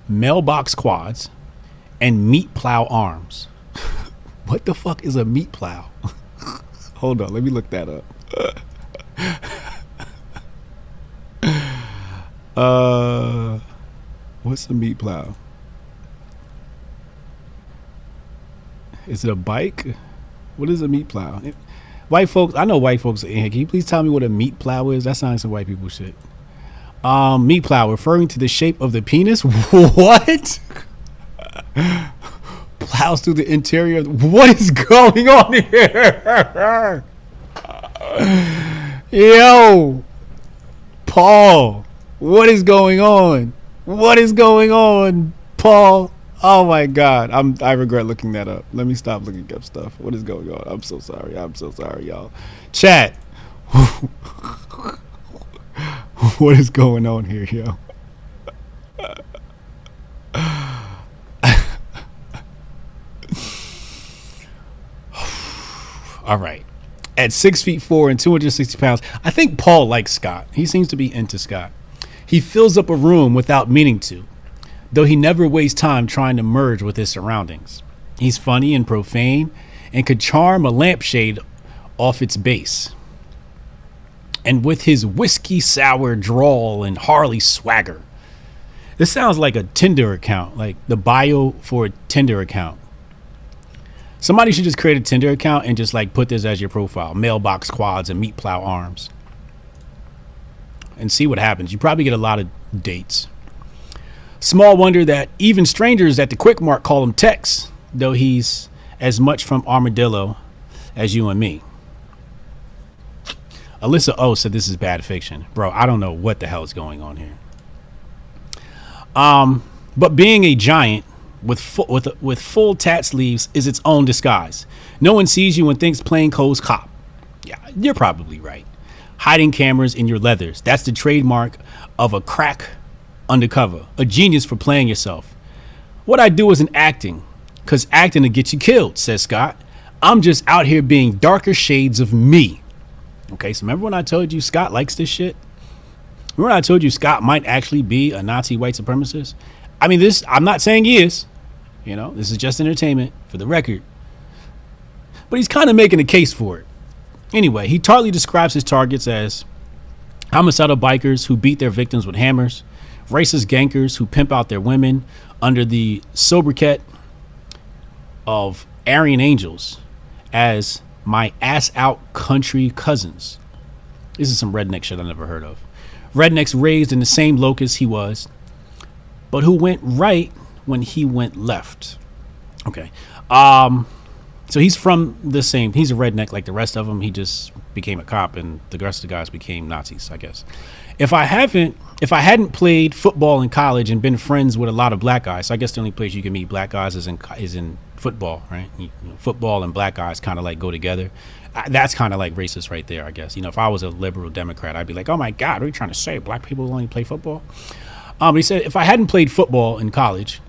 Mailbox quads and meat plow arms. What the fuck is a meat plow? Hold on, let me look that up. What's a meat plow? Is it a bike? What is a meat plow? White folks, I know white folks in here. Can you please tell me what a meat plow is? That sounds like some white people shit. Meat plow, referring to the shape of the penis. What? Plows through the interior. What is going on here? Yo, Paul, what is going on? What is going on, Paul? Oh my God, I regret looking that up. Let me stop looking up stuff. What is going on? I'm so sorry, y'all. Chat. What is going on here, yo? All right. At 6'4" and 260 pounds, I think Paul likes Scott. He seems to be into Scott. He fills up a room without meaning to, though he never wastes time trying to merge with his surroundings. He's funny and profane and could charm a lampshade off its base. And with his whiskey sour drawl and Harley swagger. This sounds like a Tinder account, like the bio for a Tinder account. Somebody should just create a Tinder account and just like put this as your profile. Mailbox quads and meat plow arms. And see what happens. You probably get a lot of dates. Small wonder that even strangers at the Quick Mart call him Tex, though he's as much from Armadillo as you and me. Alyssa O said this is bad fiction. Bro, I don't know what the hell is going on here. But being a giant with full tat sleeves is its own disguise. No one sees you and thinks plainclothes cop. Yeah, you're probably right. Hiding cameras in your leathers. That's the trademark of a crack undercover. A genius for playing yourself. What I do isn't acting, because acting will get you killed, says Scott. I'm just out here being darker shades of me. Okay, so remember when I told you Scott likes this shit? Remember when I told you Scott might actually be a Nazi white supremacist? I mean, I'm not saying he is. You know, this is just entertainment for the record. But he's kind of making a case for it. Anyway, he tartly describes his targets as homicidal bikers who beat their victims with hammers, racist gankers who pimp out their women under the sobriquet of Aryan Angels as my ass out country cousins. This is some redneck shit I never heard of. Rednecks raised in the same locus he was, but who went right when he went left. Okay. So he's from the same, he's a redneck like the rest of them. He just became a cop and the rest of the guys became Nazis, I guess. If I hadn't played football in college and been friends with a lot of black guys, so I guess the only place you can meet black guys is in football, right? Football and black guys kind of like go together. That's kind of like racist right there, I guess. You know, if I was a liberal Democrat, I'd be like, oh my God, what are you trying to say? Black people only play football? But he said, if I hadn't played football in college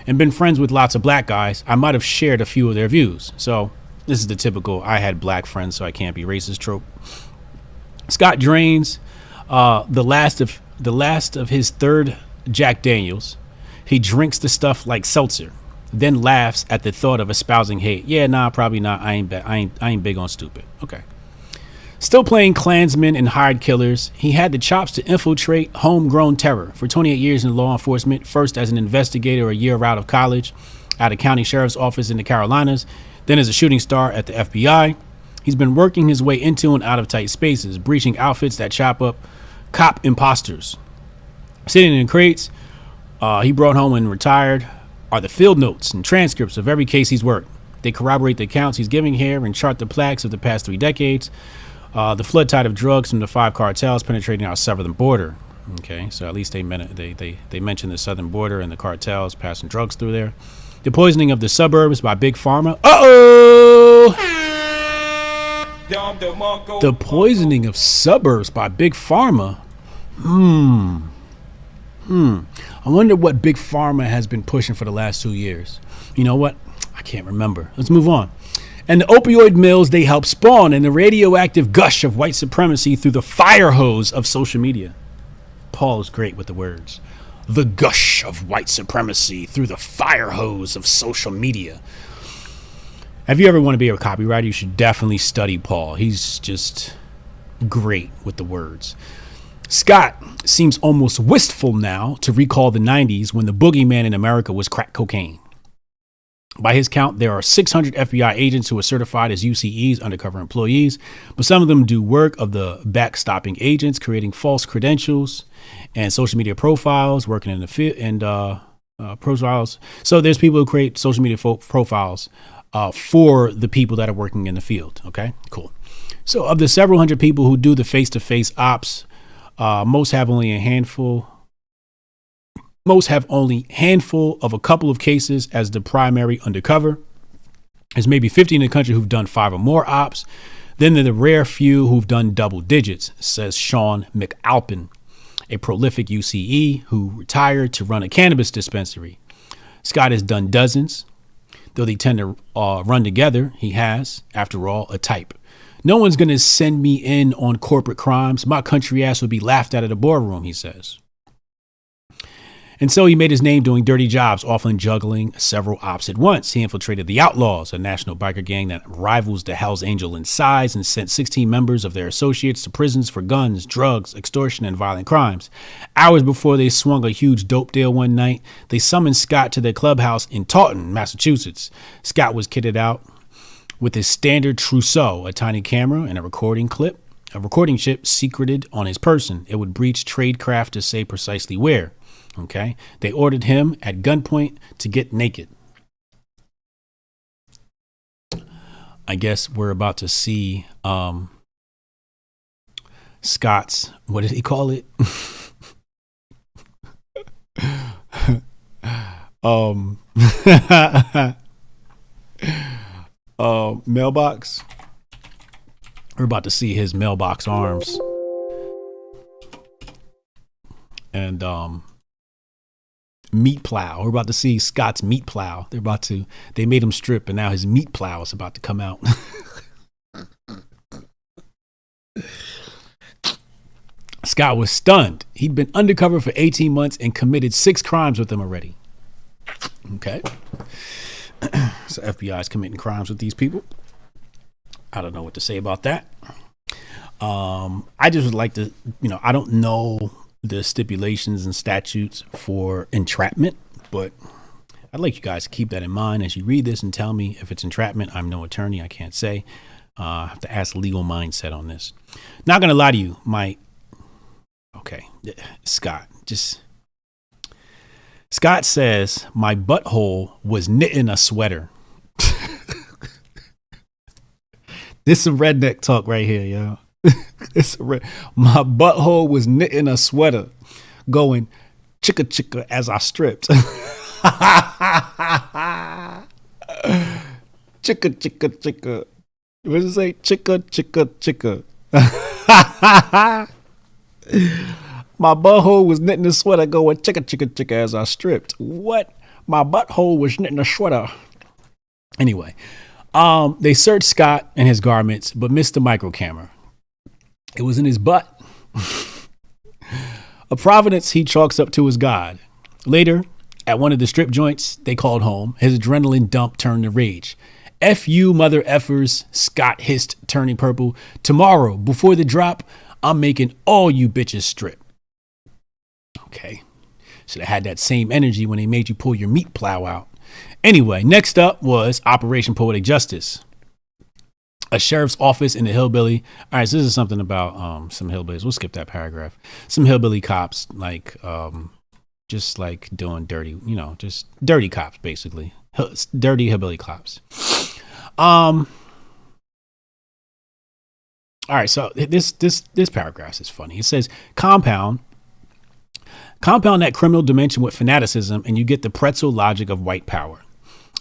and been friends with lots of black guys, I might have shared a few of their views. So this is the typical I had black friends so I can't be racist trope. Scott drains the last of his third Jack Daniels. He drinks the stuff like seltzer, then laughs at the thought of espousing hate. Yeah, nah, probably not. I ain't big on stupid. Okay. Still playing Klansmen and hired killers, he had the chops to infiltrate homegrown terror. For 28 years in law enforcement, first as an investigator a year out of college at a county sheriff's office in the Carolinas, then as a shooting star at the FBI. He's been working his way into and out of tight spaces, breaching outfits that chop up cop imposters. Sitting in crates he brought home and retired are the field notes and transcripts of every case he's worked. They corroborate the accounts he's giving here and chart the plaques of the past 3 decades. The flood tide of drugs from the 5 cartels penetrating our southern border. Okay, so at least they mentioned the southern border and the cartels passing drugs through there. The poisoning of the suburbs by Big Pharma. The poisoning of suburbs by Big Pharma. I wonder what Big Pharma has been pushing for the last 2 years. You know what? I can't remember. Let's move on. And the opioid mills they help spawn and the radioactive gush of white supremacy through the fire hose of social media. Paul is great with the words. The gush of white supremacy through the fire hose of social media. If you ever want to be a copywriter, you should definitely study Paul. He's just great with the words. Scott seems almost wistful now to recall the 90s when the boogeyman in America was crack cocaine. By his count, there are 600 FBI agents who are certified as UCEs, undercover employees, but some of them do work of the backstopping agents, creating false credentials and social media profiles, working in the field and profiles. So there's people who create social media profiles for the people that are working in the field. Okay, cool. So of the several hundred people who do the face-to-face ops, most have only a handful of a couple of cases as the primary undercover. There's maybe 50 in the country who've done 5 or more ops. Then there are the rare few who've done double digits, says Sean McAlpin, a prolific UCE who retired to run a cannabis dispensary. Scott has done dozens, though they tend to run together. He has, after all, a type. No one's going to send me in on corporate crimes. My country ass would be laughed at a boardroom, he says. And so he made his name doing dirty jobs, often juggling several ops at once. He infiltrated the Outlaws, a national biker gang that rivals the Hells Angel in size, and sent 16 members of their associates to prisons for guns, drugs, extortion, and violent crimes. Hours before they swung a huge dope deal one night, they summoned Scott to their clubhouse in Taunton, Massachusetts. Scott was kitted out with his standard trousseau, a tiny camera, and a recording chip secreted on his person. It would breach tradecraft to say precisely where. Okay. They ordered him at gunpoint to get naked. I guess we're about to see Scott's, what did he call it? Mailbox. We're about to see his mailbox arms. And meat plow. We're about to see Scott's meat plow. They made him strip, and now his meat plow is about to come out. Scott was stunned. He'd been undercover for 18 months and committed 6 crimes with them already. Okay. So FBI is committing crimes with these people. I don't know what to say about that. I just would like to, I don't know the stipulations and statutes for entrapment, but I'd like you guys to keep that in mind as you read this and tell me if it's entrapment. I'm no attorney. I can't say. I have to ask legal mindset on this. Not going to lie to you. Scott says my butthole was knitting a sweater. This is some redneck talk right here, yo. My butthole was knitting a sweater, going chicka chicka as I stripped. Chicka chicka chicka. What does it say? Chicka chicka chicka. My butthole was knitting a sweater, going chicka chicka chicka as I stripped. What? My butthole was knitting a sweater. Anyway, they searched Scott and his garments, but missed the micro camera. It was in his butt. A providence he chalks up to his God. Later, at one of the strip joints they called home, his adrenaline dump turned to rage. F you, mother effers, Scott hissed, turning purple. Tomorrow, before the drop, I'm making all you bitches strip. Okay. Should have had that same energy when they made you pull your meat plow out. Anyway, next up was Operation Poetic Justice. A sheriff's office in the hillbilly. All right, so this is something about some hillbillies. We'll skip that paragraph. Some hillbilly cops, just like doing dirty, just dirty cops, basically. Dirty hillbilly cops. All right, so this paragraph is funny. It says, compound that criminal dimension with fanaticism, and you get the pretzel logic of white power.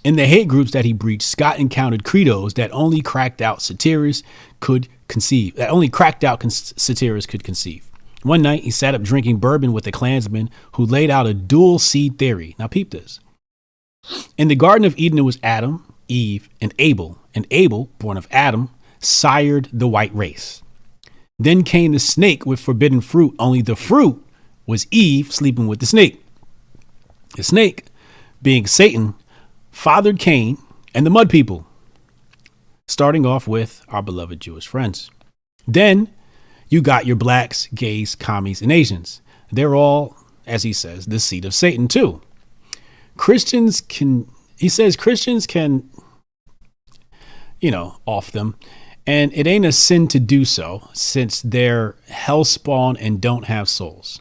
In the hate groups that he breached, Scott encountered credos that only cracked out satirists could conceive. One night, he sat up drinking bourbon with a Klansman who laid out a dual seed theory. Now, peep this. In the Garden of Eden, it was Adam, Eve, and Abel. And Abel, born of Adam, sired the white race. Then came the snake with forbidden fruit. Only the fruit was Eve sleeping with the snake. The snake, being Satan, fathered Cain and the mud people, starting off with our beloved Jewish friends. Then you got your blacks, gays, commies, and Asians. They're all, as he says, the seed of Satan too. Christians can off them. And it ain't a sin to do so, since they're hell spawn and don't have souls.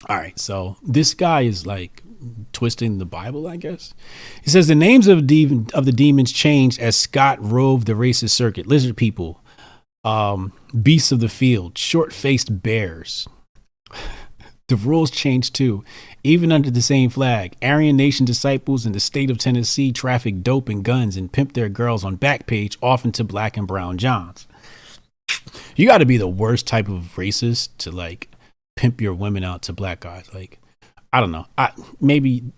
All right, so this guy is like twisting the Bible, I guess. He says the names of the demons changed as Scott roved the racist circuit. Lizard people, beasts of the field, short-faced bears. The rules changed too. Even under the same flag, Aryan Nation disciples in the state of Tennessee traffic dope and guns and pimp their girls on Backpage off into black and brown Johns. You got to be the worst type of racist to like pimp your women out to black guys. Like, I don't know. Maybe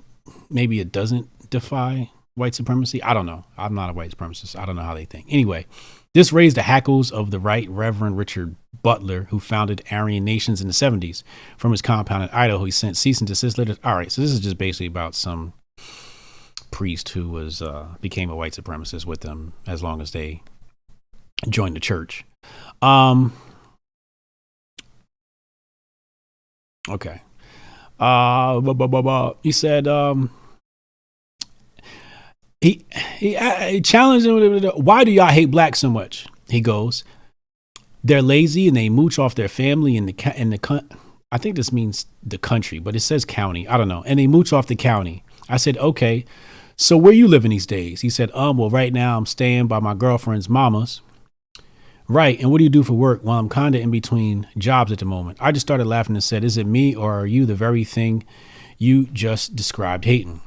it doesn't defy white supremacy. I don't know. I'm not a white supremacist. I don't know how they think. Anyway, This raised the hackles of the Right Reverend Richard Butler, who founded Aryan Nations in the 70s. From his compound in Idaho, he sent cease and desist letters. All right, so this is just basically about some priest who was became a white supremacist with them as long as they joined the church. Okay. He said he challenged him. Why do y'all hate blacks so much? He goes, they're lazy and they mooch off their family in the I think this means the country, but it says county. I don't know. And they mooch off the county. I said, okay, so where you living these days? He said, well, right now I'm staying by my girlfriend's mama's. Right. And what do you do for work? Well, I'm kind of in between jobs at the moment. I just started laughing and said, is it me or are you the very thing you just described hating?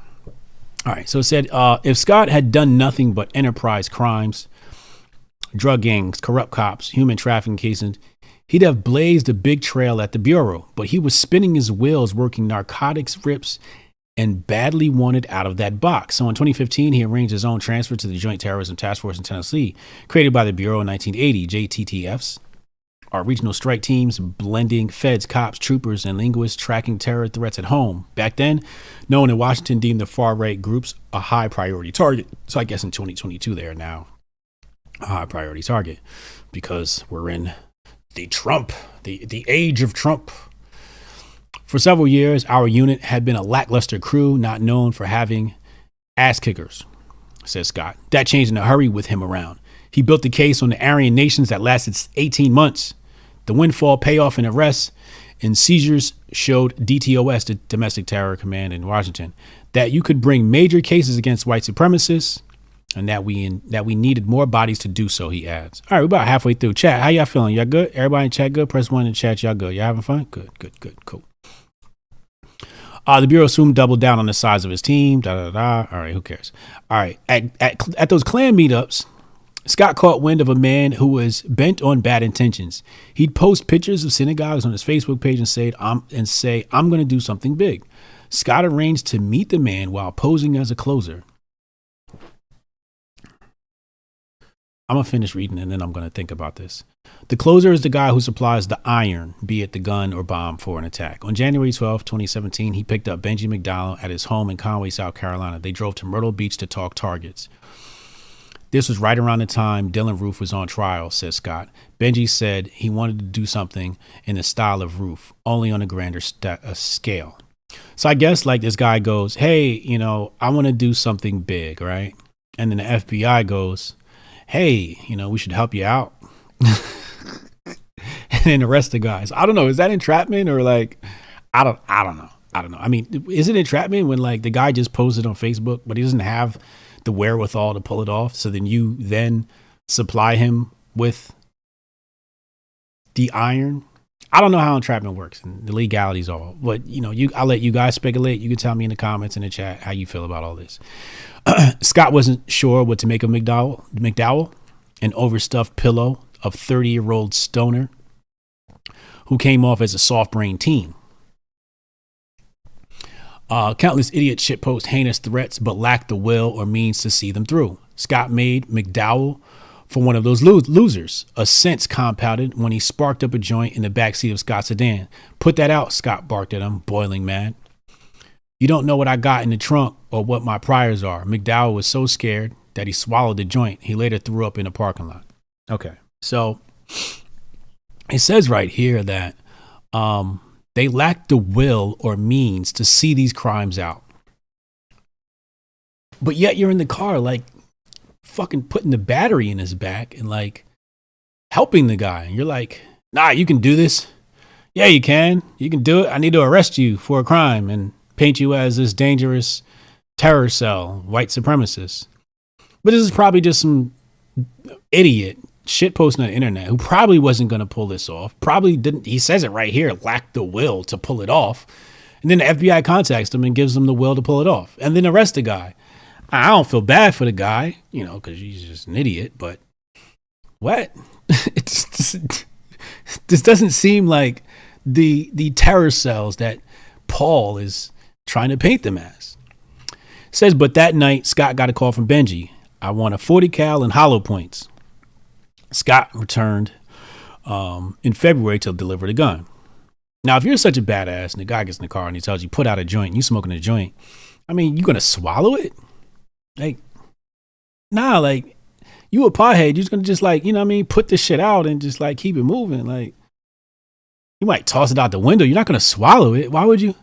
All right. So it said, if Scott had done nothing but enterprise crimes, drug gangs, corrupt cops, human trafficking cases, he'd have blazed a big trail at the Bureau. But he was spinning his wheels working narcotics rips and badly wanted out of that box. So in 2015, he arranged his own transfer to the Joint Terrorism Task Force in Tennessee, created by the Bureau in 1980. JTTFs are regional strike teams blending feds, cops, troopers, and linguists tracking terror threats at home. Back then, no one in Washington deemed the far-right groups a high priority target. So I guess in 2022, they are now a high priority target because we're in the age of Trump. For several years, our unit had been a lackluster crew, not known for having ass kickers, says Scott. That changed in a hurry with him around. He built the case on the Aryan Nations that lasted 18 months. The windfall payoff in arrests and seizures showed DTOS, the Domestic Terror Command in Washington, that you could bring major cases against white supremacists and that we needed more bodies to do so, he adds. All right, we're about halfway through. Chat, how y'all feeling? Y'all good? Everybody in chat good? Press 1 in chat. Y'all good? Y'all having fun? Good, cool. The Bureau soon doubled down on the size of his team. All right, who cares? All right, at those Klan meetups, Scott caught wind of a man who was bent on bad intentions. He'd post pictures of synagogues on his Facebook page and say, I'm going to do something big. Scott arranged to meet the man while posing as a closer. I'm going to finish reading and then I'm going to think about this. The closer is the guy who supplies the iron, be it the gun or bomb for an attack. On January 12, 2017, he picked up Benji McDowell at his home in Conway, South Carolina. They drove to Myrtle Beach to talk targets. This was right around the time Dylan Roof was on trial, says Scott. Benji said he wanted to do something in the style of Roof, only on a grander scale. So I guess like this guy goes, hey, I want to do something big, right? And then the FBI goes, hey, we should help you out. And then the rest of the guys, I don't know. Is that entrapment or like, I don't know. I mean, is it entrapment when like the guy just posted on Facebook, but he doesn't have the wherewithal to pull it off? So then you then supply him with the iron. I don't know how entrapment works and the legalities all, but I'll let you guys speculate. You can tell me in the comments in the chat how you feel about all this. Scott wasn't sure what to make of McDowell, an overstuffed pillow of 30-year-old stoner who came off as a soft-brained teen. Countless idiots shitpost heinous threats but lacked the will or means to see them through. Scott made McDowell for one of those losers, a sense compounded when he sparked up a joint in the backseat of Scott's sedan. Put that out, Scott barked at him, boiling mad. You don't know what I got in the trunk or what my priors are. McDowell was so scared that he swallowed the joint. He later threw up in a parking lot. Okay, so it says right here that they lack the will or means to see these crimes out. But yet you're in the car, like fucking putting the battery in his back and like helping the guy. And you're like, nah, you can do this. Yeah, you can. You can do it. I need to arrest you for a crime and paint you as this dangerous terror cell, white supremacist. But this is probably just some idiot shit posting on the internet who probably wasn't going to pull this off. Probably didn't. He says it right here, lacked the will to pull it off. And then the FBI contacts him and gives him the will to pull it off. And then arrest the guy. I don't feel bad for the guy, because he's just an idiot. But what? This doesn't seem like the terror cells that Paul is trying to paint them as. It says, but that night, Scott got a call from Benji. I want a 40 cal and hollow points. Scott returned in February to deliver the gun. Now, if you're such a badass and the guy gets in the car and he tells you put out a joint and you smoking a joint, I mean, you gonna swallow it? Like, nah, like you a pothead. You're just gonna just like, you know what I mean, put this shit out and just like keep it moving. Like you might toss it out the window. You're not gonna swallow it. Why would you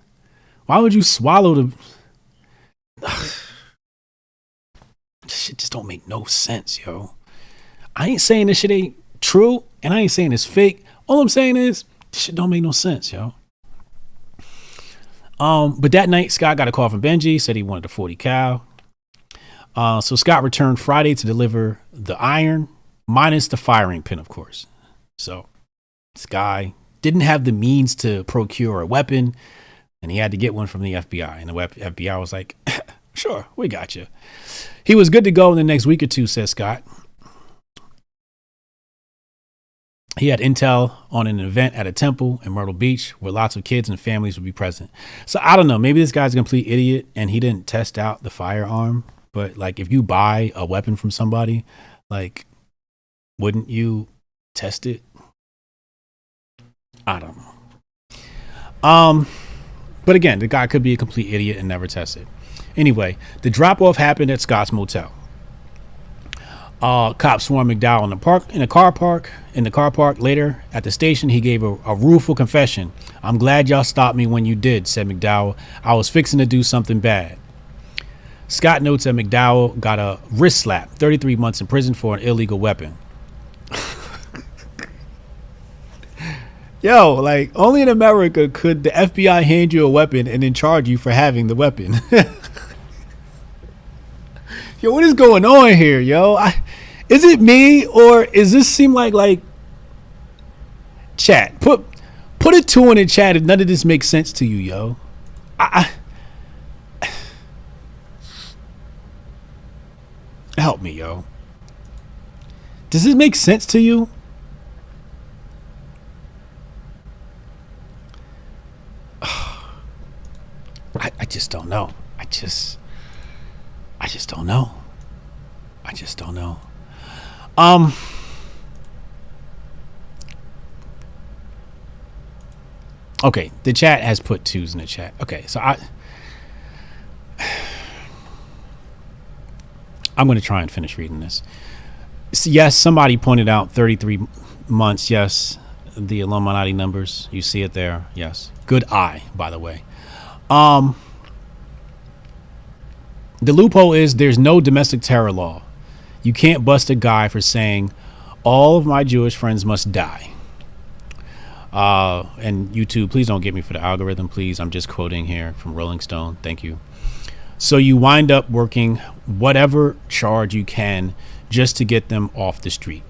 swallow the shit? Just don't make no sense, yo. I ain't saying this shit ain't true and I ain't saying it's fake. All I'm saying is this shit don't make no sense, yo. But that night, Scott got a call from Benji, said he wanted a 40 cal. So Scott returned Friday to deliver the iron, minus the firing pin, of course. So this guy didn't have the means to procure a weapon, and he had to get one from the FBI. And the FBI was like, sure, we got you. He was good to go in the next week or two, says Scott. He had intel on an event at a temple in Myrtle Beach where lots of kids and families would be present. So I don't know. Maybe this guy's a complete idiot and he didn't test out the firearm. But like, if you buy a weapon from somebody, like, wouldn't you test it? I don't know. But again, the guy could be a complete idiot and never test it. Anyway, the drop off happened at Scott's motel. Cops swarmed McDowell in the car park. Later at the station, he gave a rueful confession. "I'm glad y'all stopped me when you did," said McDowell. "I was fixing to do something bad." Scott notes that McDowell got a wrist slap, 33 months in prison for an illegal weapon. Yo, like, only in America could the FBI hand you a weapon and then charge you for having the weapon. Yo, what is going on here, yo? Is it me, or is this seem like chat? Put a 2 in the chat if none of this makes sense to you, yo. Help me, yo. Does this make sense to you? I just don't know. I just don't know. I just don't know. Okay, the chat has put 2s in the chat. Okay, so I'm going to try and finish reading this. So yes, somebody pointed out 33 months. Yes, the Illuminati numbers. You see it there. Yes. Good eye, by the way. The loophole is there's no domestic terror law. You can't bust a guy for saying all of my Jewish friends must die. And YouTube, please don't get me for the algorithm, please. I'm just quoting here from Rolling Stone. Thank you. So you wind up working whatever charge you can just to get them off the street.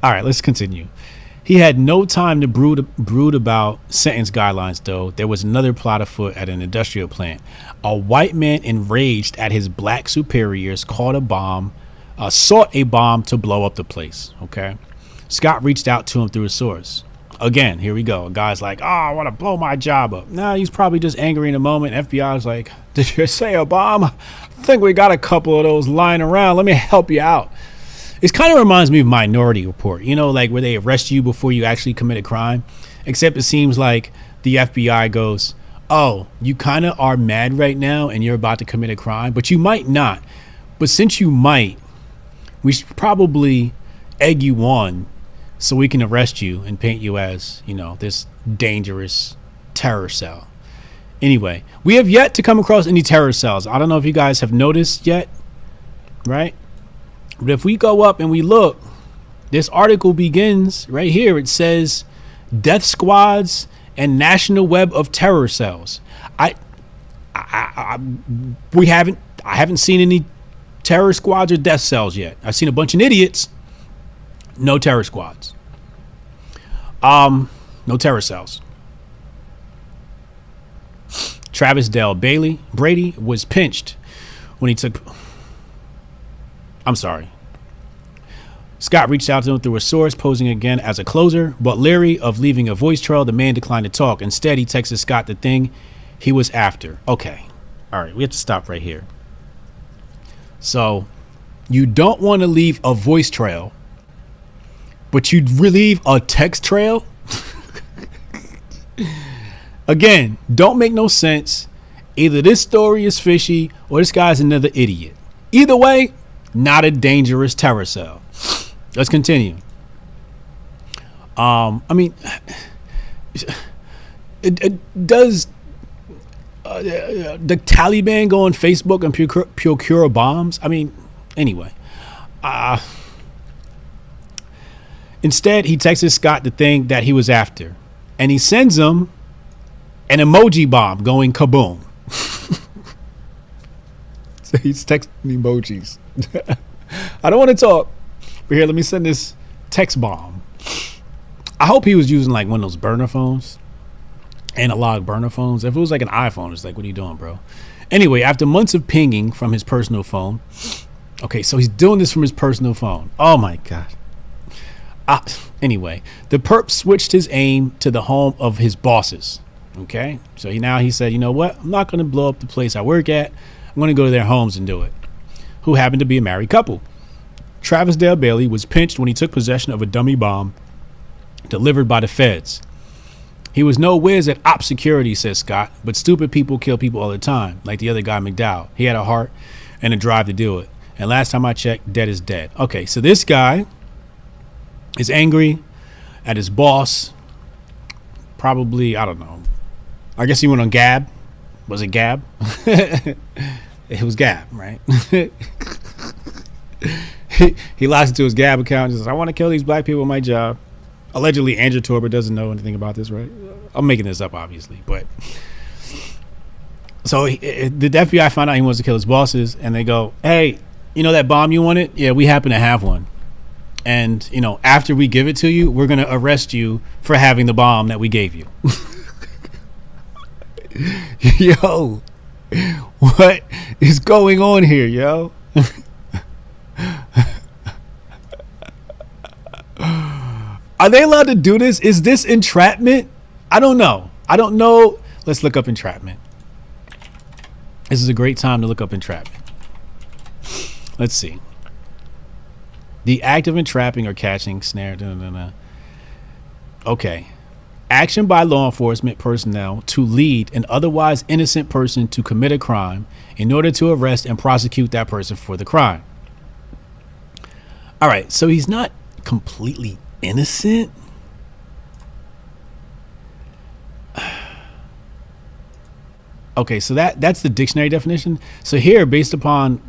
All right, let's continue. He had no time to brood about sentence guidelines, though. There was another plot afoot at an industrial plant. A white man enraged at his black superiors sought a bomb to blow up the place. Okay. Scott reached out to him through his source. Again, here we go. A guy's like, "Oh, I want to blow my job up." Nah, he's probably just angry in a moment. FBI's like, "Did you say a bomb? I think we got a couple of those lying around. Let me help you out." It kind of reminds me of Minority Report, you know, like where they arrest you before you actually commit a crime. Except it seems like the FBI goes, "Oh, you kind of are mad right now and you're about to commit a crime, but you might not. But since you might, we should probably egg you on so we can arrest you and paint you as, you know, this dangerous terror cell." Anyway, we have yet to come across any terror cells. I don't know if you guys have noticed yet, right? But if we go up and we look, this article begins right here. It says death squads and national web of terror cells. I haven't seen any terror squads or death cells yet. I've seen a bunch of idiots. No terror squads. No terror cells. Travis Dale Brady was pinched when he took. I'm sorry. Scott reached out to him through a source, posing again as a closer, but leery of leaving a voice trail, the man declined to talk. Instead, he texted Scott the thing he was after. Okay. All right, we have to stop right here. So you don't want to leave a voice trail, but you leave a text trail? Again, don't make no sense. Either this story is fishy or this guy's another idiot. Either way, not a dangerous terror cell. Let's continue. I mean, does the Taliban go on Facebook and procure bombs? I mean, anyway. Instead, he texted Scott the thing that he was after, and he sends him an emoji bomb going kaboom. So he's texting emojis. I don't want to talk, but here, let me send this text bomb. I hope he was using like one of those burner phones, analog burner phones. If it was like an iPhone, it's like, what are you doing, bro? Anyway, after months of pinging from his personal phone. Okay, so he's doing this from his personal phone. Oh my God. Anyway, the perp switched his aim to the home of his bosses. Okay, so he said, you know what? I'm not going to blow up the place I work at. I'm going to go to their homes and do it. Who happened to be a married couple. Travis Dale Bailey was pinched when he took possession of a dummy bomb delivered by the feds. He was no whiz at op security, says Scott, but stupid people kill people all the time, like the other guy, McDowell. He had a heart and a drive to do it. And last time I checked, dead is dead. Okay, so this guy is angry at his boss. Probably, I don't know. I guess he went on Gab. Was it Gab? It was Gab, right? he logs into his Gab account and says, I want to kill these black people at my job. Allegedly, Andrew Torber doesn't know anything about this, right? I'm making this up, obviously. But so the FBI found out he wants to kill his bosses, and they go, hey, you know that bomb you wanted? Yeah, we happen to have one. And, you know, after we give it to you, we're going to arrest you for having the bomb that we gave you. Yo, what is going on here, yo? Are they allowed to do this? Is this entrapment? I don't know. Let's look up entrapment. This is a great time to look up entrapment. Let's see. The act of entrapping or catching, snare. Okay. Action by law enforcement personnel to lead an otherwise innocent person to commit a crime in order to arrest and prosecute that person for the crime. All right, so he's not completely innocent. Okay, so that's the dictionary definition. So here, based upon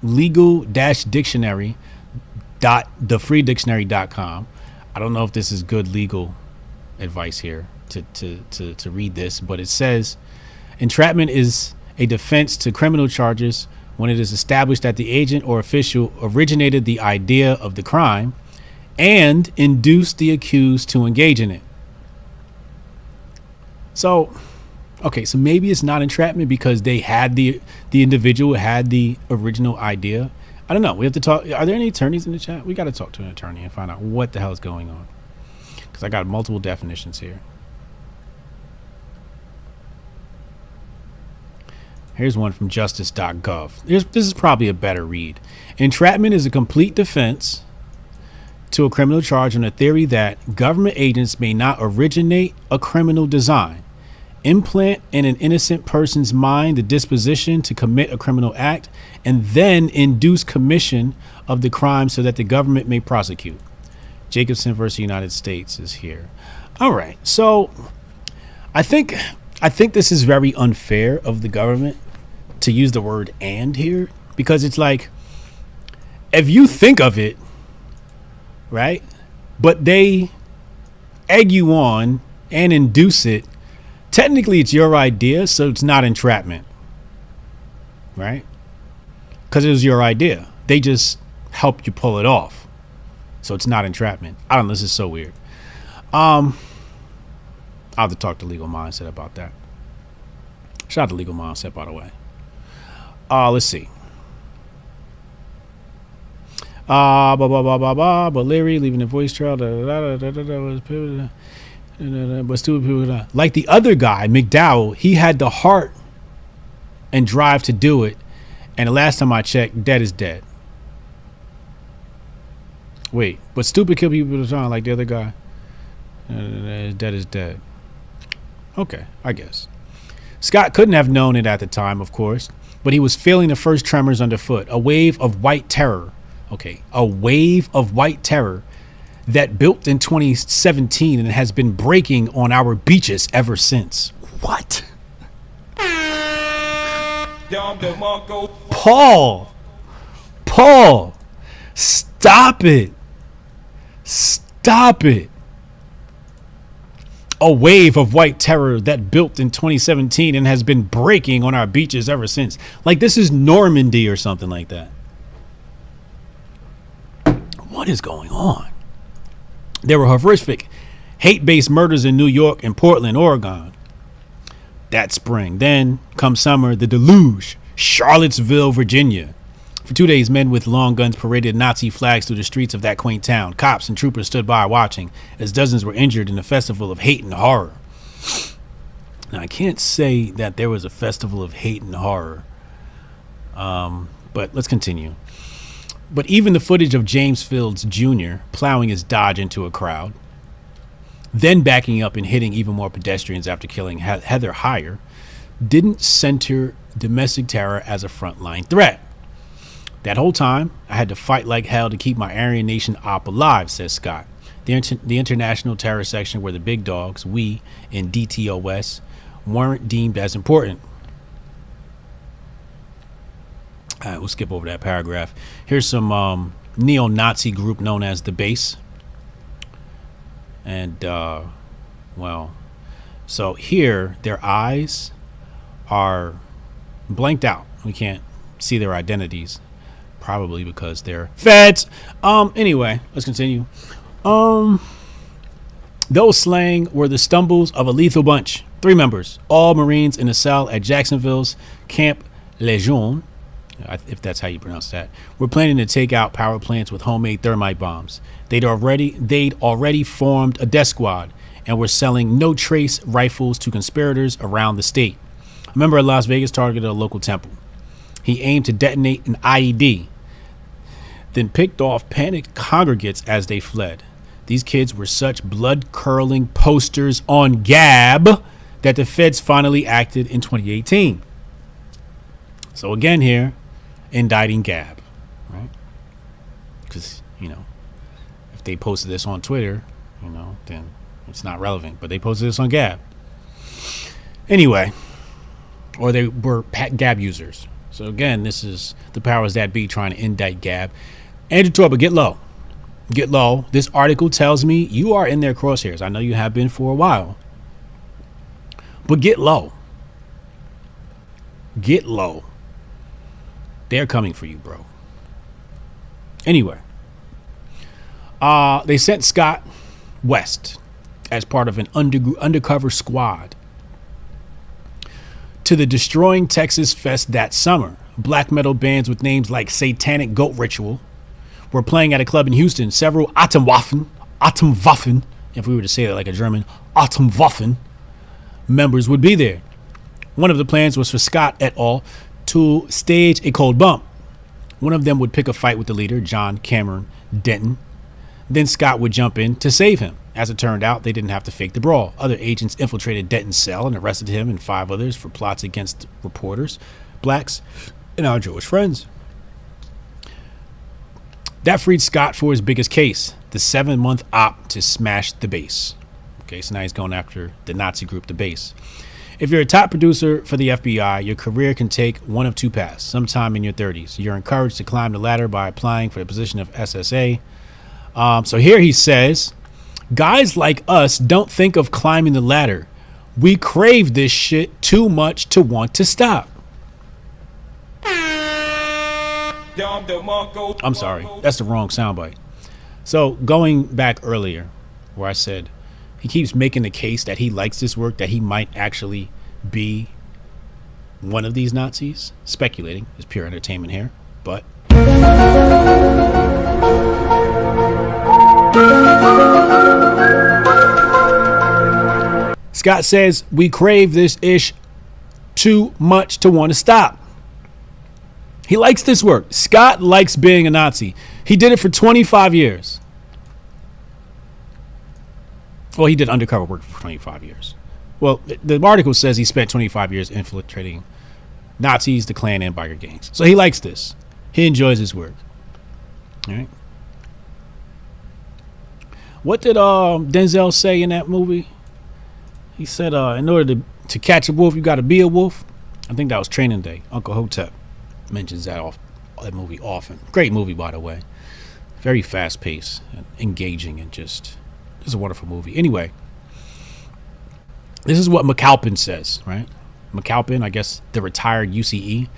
legal-dictionary.thefreedictionary.com, I don't know if this is good legal advice here to read this, but it says entrapment is a defense to criminal charges when it is established that the agent or official originated the idea of the crime and induced the accused to engage in it. So, okay, so maybe it's not entrapment because they had the individual had the original idea. I don't know. We have to talk. Are there any attorneys in the chat? We got to talk to an attorney and find out what the hell is going on, because I got multiple definitions here. Here's one from justice.gov. This is probably a better read. Entrapment is a complete defense to a criminal charge on the theory that government agents may not originate a criminal design, implant in an innocent person's mind the disposition to commit a criminal act, and then induce commission of the crime so that the government may prosecute. Jacobson versus United States is here. All right, so I think this is very unfair of the government to use the word "and" here, because it's like, if you think of it, right, but they egg you on and induce it, technically it's your idea, so it's not entrapment, right? Because it was your idea. They just helped you pull it off, so it's not entrapment. I don't know, this is so weird. I'll have to talk to Legal Mindset about that. Shout out to Legal Mindset, by the way. Let's see. But Larry leaving a voice trail. But stupid people. Like the other guy, McDowell, he had the heart and drive to do it. And the last time I checked, dead is dead. Wait, but stupid kill people all the time, like the other guy. Dead is dead. Okay, I guess. Scott couldn't have known it at the time, of course, but he was feeling the first tremors underfoot. A wave of white terror. Okay, a wave of white terror that built in 2017 and has been breaking on our beaches ever since. What? Paul, stop it. Stop it. A wave of white terror that built in 2017 and has been breaking on our beaches ever since. Like this is Normandy or something like that. What is going on? There were horrific hate-based murders in New York and Portland, Oregon that spring. Then, come summer, the deluge, Charlottesville, Virginia. For 2 days, men with long guns paraded Nazi flags through the streets of that quaint town. Cops and troopers stood by watching as dozens were injured in a festival of hate and horror. Now, I can't say that there was a festival of hate and horror, but let's continue. But even the footage of James Fields Jr. plowing his Dodge into a crowd, then backing up and hitting even more pedestrians after killing Heather Heyer, didn't center domestic terror as a frontline threat. That whole time, I had to fight like hell to keep my Aryan Nation op alive, says Scott. The international terror section where the big dogs, we in DTOS, weren't deemed as important. All right, we'll skip over that paragraph. Here's some neo-Nazi group known as the Base. And, well, so here their eyes are blanked out. We can't see their identities, probably because they're feds. Anyway, let's continue. Those slang were the stumbles of a lethal bunch. 3 members, all Marines in a cell at Jacksonville's Camp Lejeune, if that's how you pronounce that, were planning to take out power plants with homemade thermite bombs. They'd already formed a death squad and were selling no trace rifles to conspirators around the state. A member of Las Vegas targeted a local temple. He aimed to detonate an IED, then picked off panicked congregants as they fled. These kids were such blood-curdling posters on Gab that the feds finally acted in 2018. So again here, indicting Gab, right? Because, you know, if they posted this on Twitter, you know, then it's not relevant. But they posted this on Gab. Anyway, or they were Gab users. So again, this is the powers that be trying to indict Gab. Andrew Torba, get low. Get low. This article tells me you are in their crosshairs. I know you have been for a while. But get low. Get low. They're coming for you, bro. Anyway, they sent Scott west as part of an undercover squad to the Destroying Texas Fest that summer. Black metal bands with names like Satanic Goat Ritual were playing at a club in Houston. Several Atemwaffen, if we were to say that like a German, Atemwaffen members would be there. One of the plans was for Scott et al. To stage a cold bump. One of them would pick a fight with the leader, John Cameron Denton. Then Scott would jump in to save him. As it turned out, they didn't have to fake the brawl. Other agents infiltrated Denton's cell and arrested him and 5 others for plots against reporters, blacks, and our Jewish friends. That freed Scott for his biggest case, the 7-month op to smash the base. Okay, so now he's going after the Nazi group, the Base. If you're a top producer for the FBI, your career can take one of 2 paths, sometime in your 30s. You're encouraged to climb the ladder by applying for the position of SSA. So here he says, guys like us don't think of climbing the ladder. We crave this shit too much to want to stop. I'm sorry, that's the wrong soundbite. So going back earlier where I said, he keeps making the case that he likes this work, that he might actually be one of these Nazis. Speculating is pure entertainment here, but Scott says we crave this ish too much to want to stop. He likes this work. Scott likes being a Nazi. He did it for 25 years. Well, he did undercover work for 25 years. Well, the article says he spent 25 years infiltrating Nazis, the Klan, and biker gangs. So he likes this. He enjoys his work. All right. What did Denzel say in that movie? He said, in order to catch a wolf, you got to be a wolf. I think that was Training Day. Uncle Hotep mentions that movie often. Great movie, by the way. Very fast paced and engaging and just a wonderful movie. Anyway, this is what McAlpin says, right? McAlpin, I guess the retired UCE.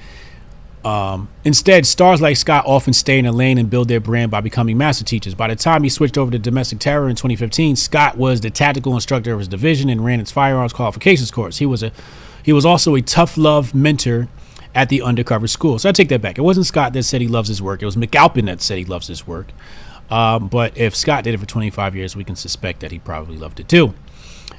Instead, stars like Scott often stay in a lane and build their brand by becoming master teachers. By the time he switched over to domestic terror in 2015, Scott was the tactical instructor of his division and ran its firearms qualifications course. He was also a tough love mentor at the undercover school. So I take that back. It wasn't Scott that said he loves his work. It was McAlpin that said he loves his work. But if Scott did it for 25 years, we can suspect that he probably loved it too.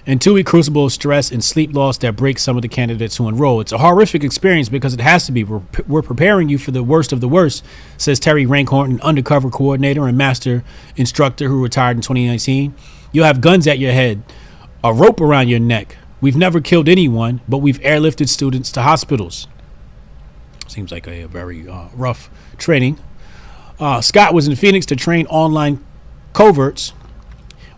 And two, a crucible of stress and sleep loss that breaks some of the candidates who enroll. It's a horrific experience because it has to be. We're preparing you for the worst of the worst, says Terry Rankhorn, an undercover coordinator and master instructor who retired in 2019. You'll have guns at your head, a rope around your neck. We've never killed anyone, but we've airlifted students to hospitals. Seems like a very rough training. Scott was in Phoenix to train online coverts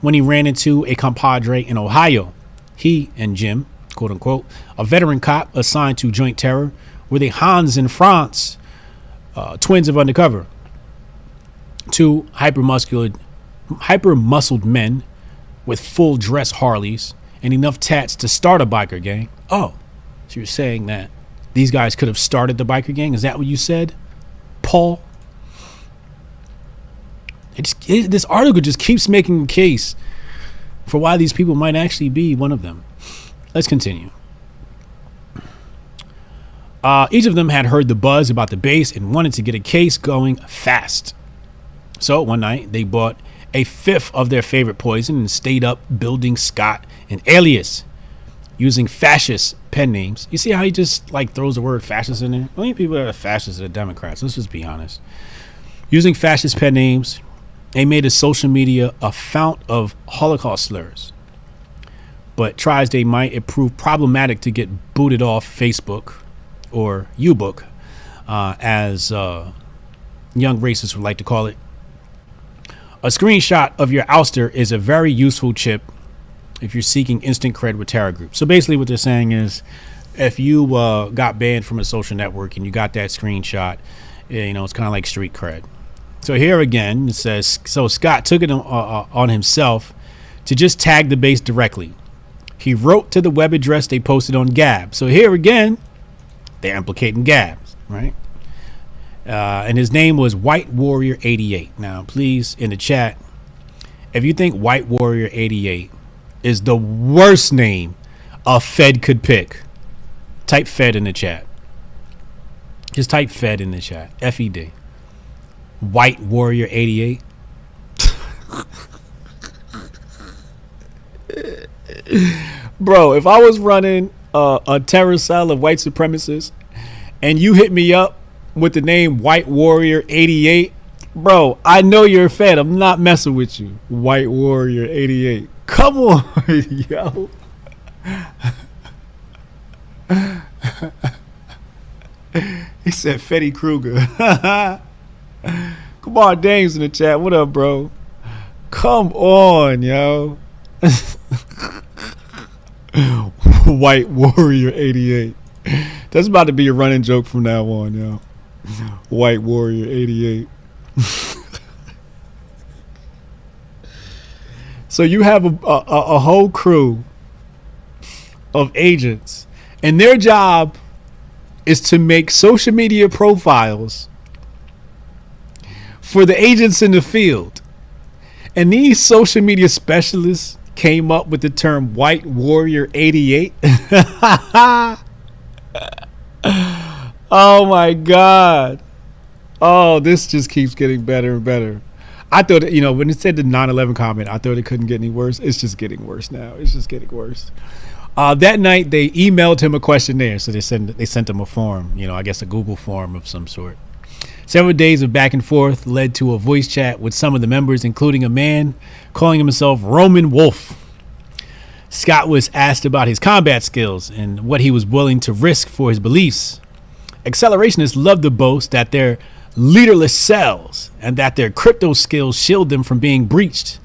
when he ran into a compadre in Ohio. He and Jim, quote unquote, a veteran cop assigned to Joint Terror, were the Hans in France, twins of undercover. Two hyper-muscled men with full dress Harleys and enough tats to start a biker gang. Oh, so you're saying that these guys could have started the biker gang? Is that what you said, Paul? This article just keeps making a case for why these people might actually be one of them. Let's continue. Each of them had heard the buzz about the base and wanted to get a case going fast. So one night they bought a fifth of their favorite poison and stayed up building Scott an alias using fascist pen names. You see how he just like throws the word fascist in there? Only people that are fascists are the Democrats. Let's just be honest. Using fascist pen names, they made his social media a fount of Holocaust slurs. But tries they might, it proved problematic to get booted off Facebook or U-Book, as young racists would like to call it. A screenshot of your ouster is a very useful chip if you're seeking instant cred with terror groups. So basically what they're saying is if you got banned from a social network and you got that screenshot, it's kind of like street cred. So here again, it says, so Scott took it on himself to just tag the base directly. He wrote to the web address they posted on Gab. So here again, they're implicating Gab, right? And his name was White Warrior 88. Now, please, in the chat, if you think White Warrior 88 is the worst name a Fed could pick, type Fed in the chat. Just type Fed in the chat. F-E-D. White Warrior 88. Bro, if I was running a terror cell of white supremacists and you hit me up with the name White Warrior 88, bro, I know you're a Fed. I'm not messing with you. White Warrior 88. Come on, yo. He said Freddy Krueger. Come on, Dames in the chat. What up, bro? Come on, yo. White Warrior 88. That's about to be a running joke from now on, yo. White Warrior 88. So you have a whole crew of agents, and their job is to make social media profiles for the agents in the field. And these social media specialists came up with the term White Warrior 88. Oh my God. Oh, this just keeps getting better and better. I thought, when it said the 9/11 comment, I thought it couldn't get any worse. It's just getting worse now. It's just getting worse. That night, they emailed him a questionnaire. So they sent him a form, I guess a Google form of some sort. Several days of back and forth led to a voice chat with some of the members, including a man calling himself Roman Wolf. Scott was asked about his combat skills and what he was willing to risk for his beliefs. Accelerationists love to boast that they're leaderless cells and that their crypto skills shield them from being breached.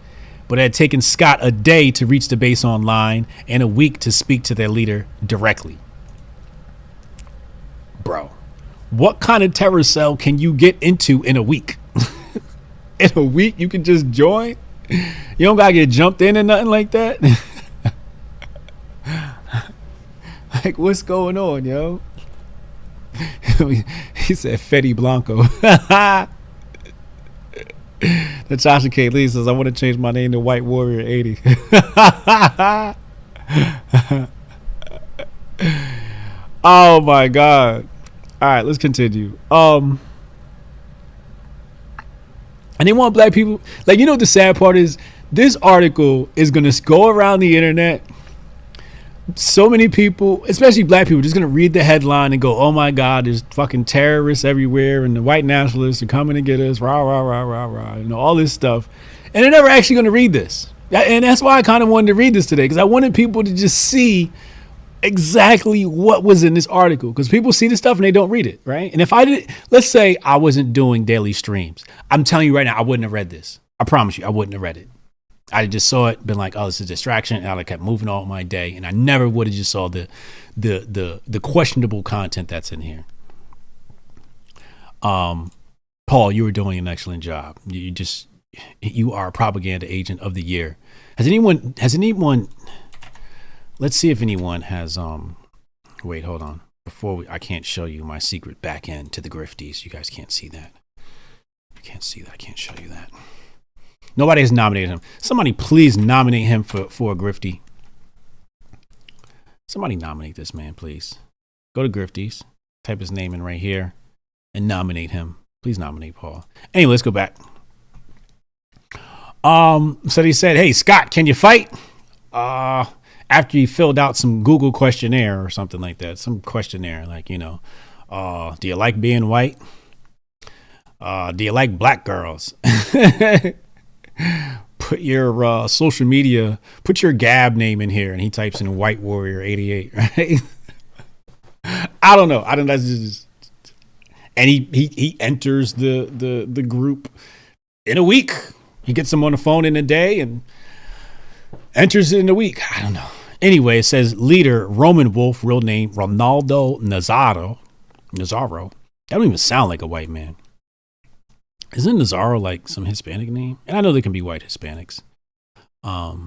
But it had taken Scott a day to reach the base online and a week to speak to their leader directly. Bro, what kind of terror cell can you get into in a week? In a week, you can just join? You don't gotta get jumped in or nothing like that? Like, what's going on, yo? He said Fetty Blanco. Natasha K. Lee says, I want to change my name to White Warrior 80. Oh my God. All right, let's continue. And they want black people. Like, what the sad part is? This article is going to go around the internet. So many people, especially black people, just going to read the headline and go, oh my God, there's fucking terrorists everywhere and the white nationalists are coming to get us, rah, rah, rah, rah, rah, all this stuff. And they're never actually going to read this. And that's why I kind of wanted to read this today, because I wanted people to just see exactly what was in this article, because people see this stuff and they don't read it, right? And if I did, let's say I wasn't doing daily streams. I'm telling you right now, I wouldn't have read this. I promise you, I wouldn't have read it. I just saw it, been like, oh, this is a distraction, and I kept moving all my day, and I never would have just saw the questionable content that's in here. Paul, you were doing an excellent job. You are a propaganda agent of the year. Has anyone? Let's see if anyone has. Wait, hold on. I can't show you my secret back end to the grifties. You guys can't see that. You can't see that. I can't show you that. Nobody has nominated him. Somebody please nominate him for a grifty. Somebody nominate this man, please. Go to grifties, type his name in right here, and nominate him. Please nominate Paul. Anyway, let's go back. So he said, hey, Scott, can you fight? After you filled out some Google questionnaire or something like that. Some questionnaire like, do you like being white? Do you like black girls? Put your social media, put your Gab name in here, and he types in White Warrior 88, right? I don't know. That's just, and he enters the group in a week. He gets them on the phone in a day and enters it in a week. I don't know. Anyway, it says leader Roman Wolf, real name Ronaldo Nazaro. That don't even sound like a white man. Isn't Nazaro like some Hispanic name? And I know there can be white Hispanics. Yeah,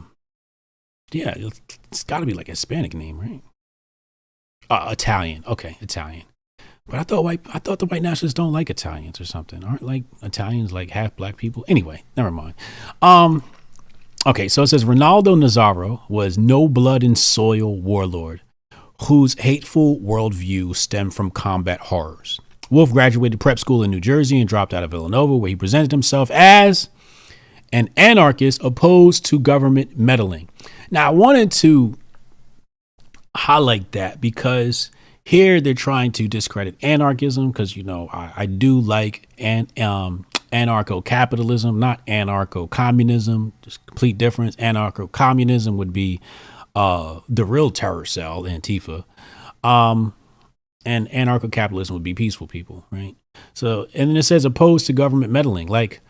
it's got to be like a Hispanic name, right? Italian. Okay, Italian. But I thought the white nationalists don't like Italians or something. Aren't like Italians like half black people? Anyway, never mind. Okay, so it says Ronaldo Nazaro was no blood and soil warlord whose hateful worldview stemmed from combat horrors. Wolf graduated prep school in New Jersey and dropped out of Villanova, where he presented himself as an anarchist opposed to government meddling. Now, I wanted to highlight that because here they're trying to discredit anarchism because, I do like anarcho-capitalism, not anarcho-communism. There's a complete difference. Anarcho-communism would be the real terror cell, Antifa. And anarcho-capitalism would be peaceful people, right? So, and then it says opposed to government meddling. Like,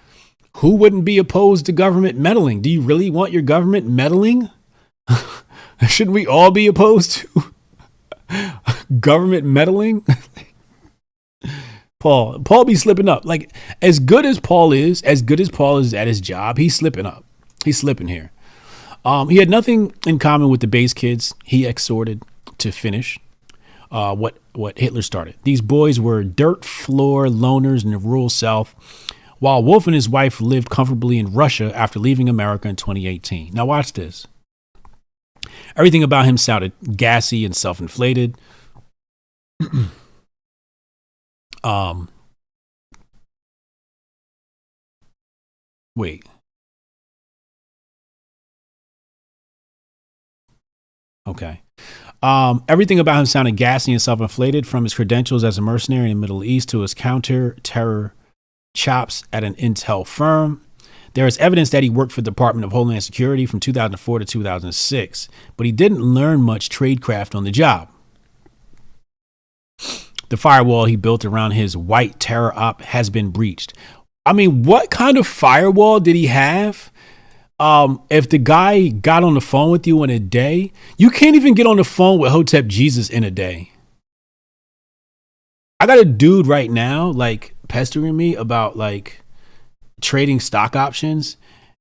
who wouldn't be opposed to government meddling? Do you really want your government meddling? Shouldn't we all be opposed to government meddling? Paul be slipping up. Like, as good as Paul is at his job, he's slipping up. He's slipping here. He had nothing in common with the base kids he exhorted to finish what Hitler started. These boys were dirt floor loners in the rural South, while Wolf and his wife lived comfortably in Russia after leaving America in 2018. Now watch this. Everything about him sounded gassy and self-inflated. Wait. Okay. Everything about him sounded ghastly and self-inflated, from his credentials as a mercenary in the Middle East to his counter-terror chops at an intel firm. There is evidence that he worked for the Department of Homeland Security from 2004 to 2006, but he didn't learn much tradecraft on the job. The firewall he built around his white terror op has been breached. I mean, what kind of firewall did he have? If the guy got on the phone with you in a day, you can't even get on the phone with Hotep Jesus in a day. I got a dude right now, like, pestering me about, like, trading stock options.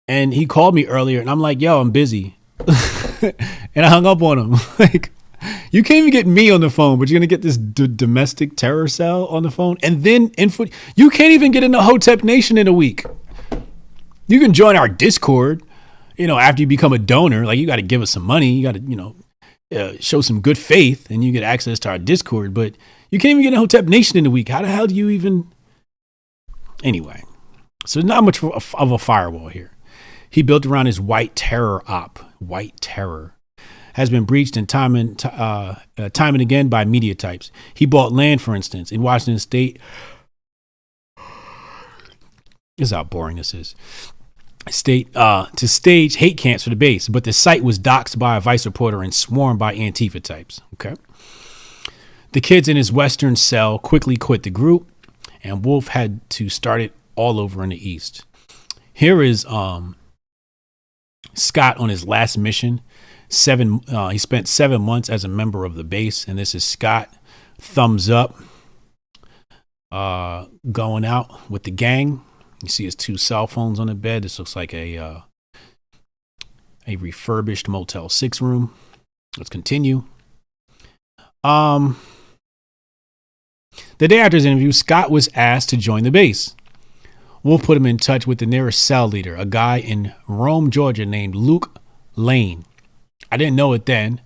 And he called me earlier and I'm like, yo, I'm busy. And I hung up on him. Like, you can't even get me on the phone, but you're going to get this domestic terror cell on the phone. And then you can't even get into Hotep Nation in a week. You can join our Discord, after you become a donor. Like, you got to give us some money. You got to, show some good faith and you get access to our Discord. But you can't even get in Hotep Nation in a week. How the hell do you even? Anyway, so not much of a firewall here. He built around his white terror op. White terror has been breached in time and again by media types. He bought land, for instance, in Washington State. This is how boring this is. To stage hate camps for the base, but the site was doxxed by a Vice reporter and swarmed by Antifa types. Okay. The kids in his Western cell quickly quit the group, and Wolf had to start it all over in the East. Here is Scott on his last mission. He spent 7 months as a member of the base, and this is Scott, thumbs up, going out with the gang. You see his 2 cell phones on the bed. This looks like a refurbished Motel 6 room. Let's continue. The day after his interview, Scott was asked to join the base. Wolf put him in touch with the nearest cell leader, a guy in Rome, Georgia, named Luke Lane. I didn't know it then,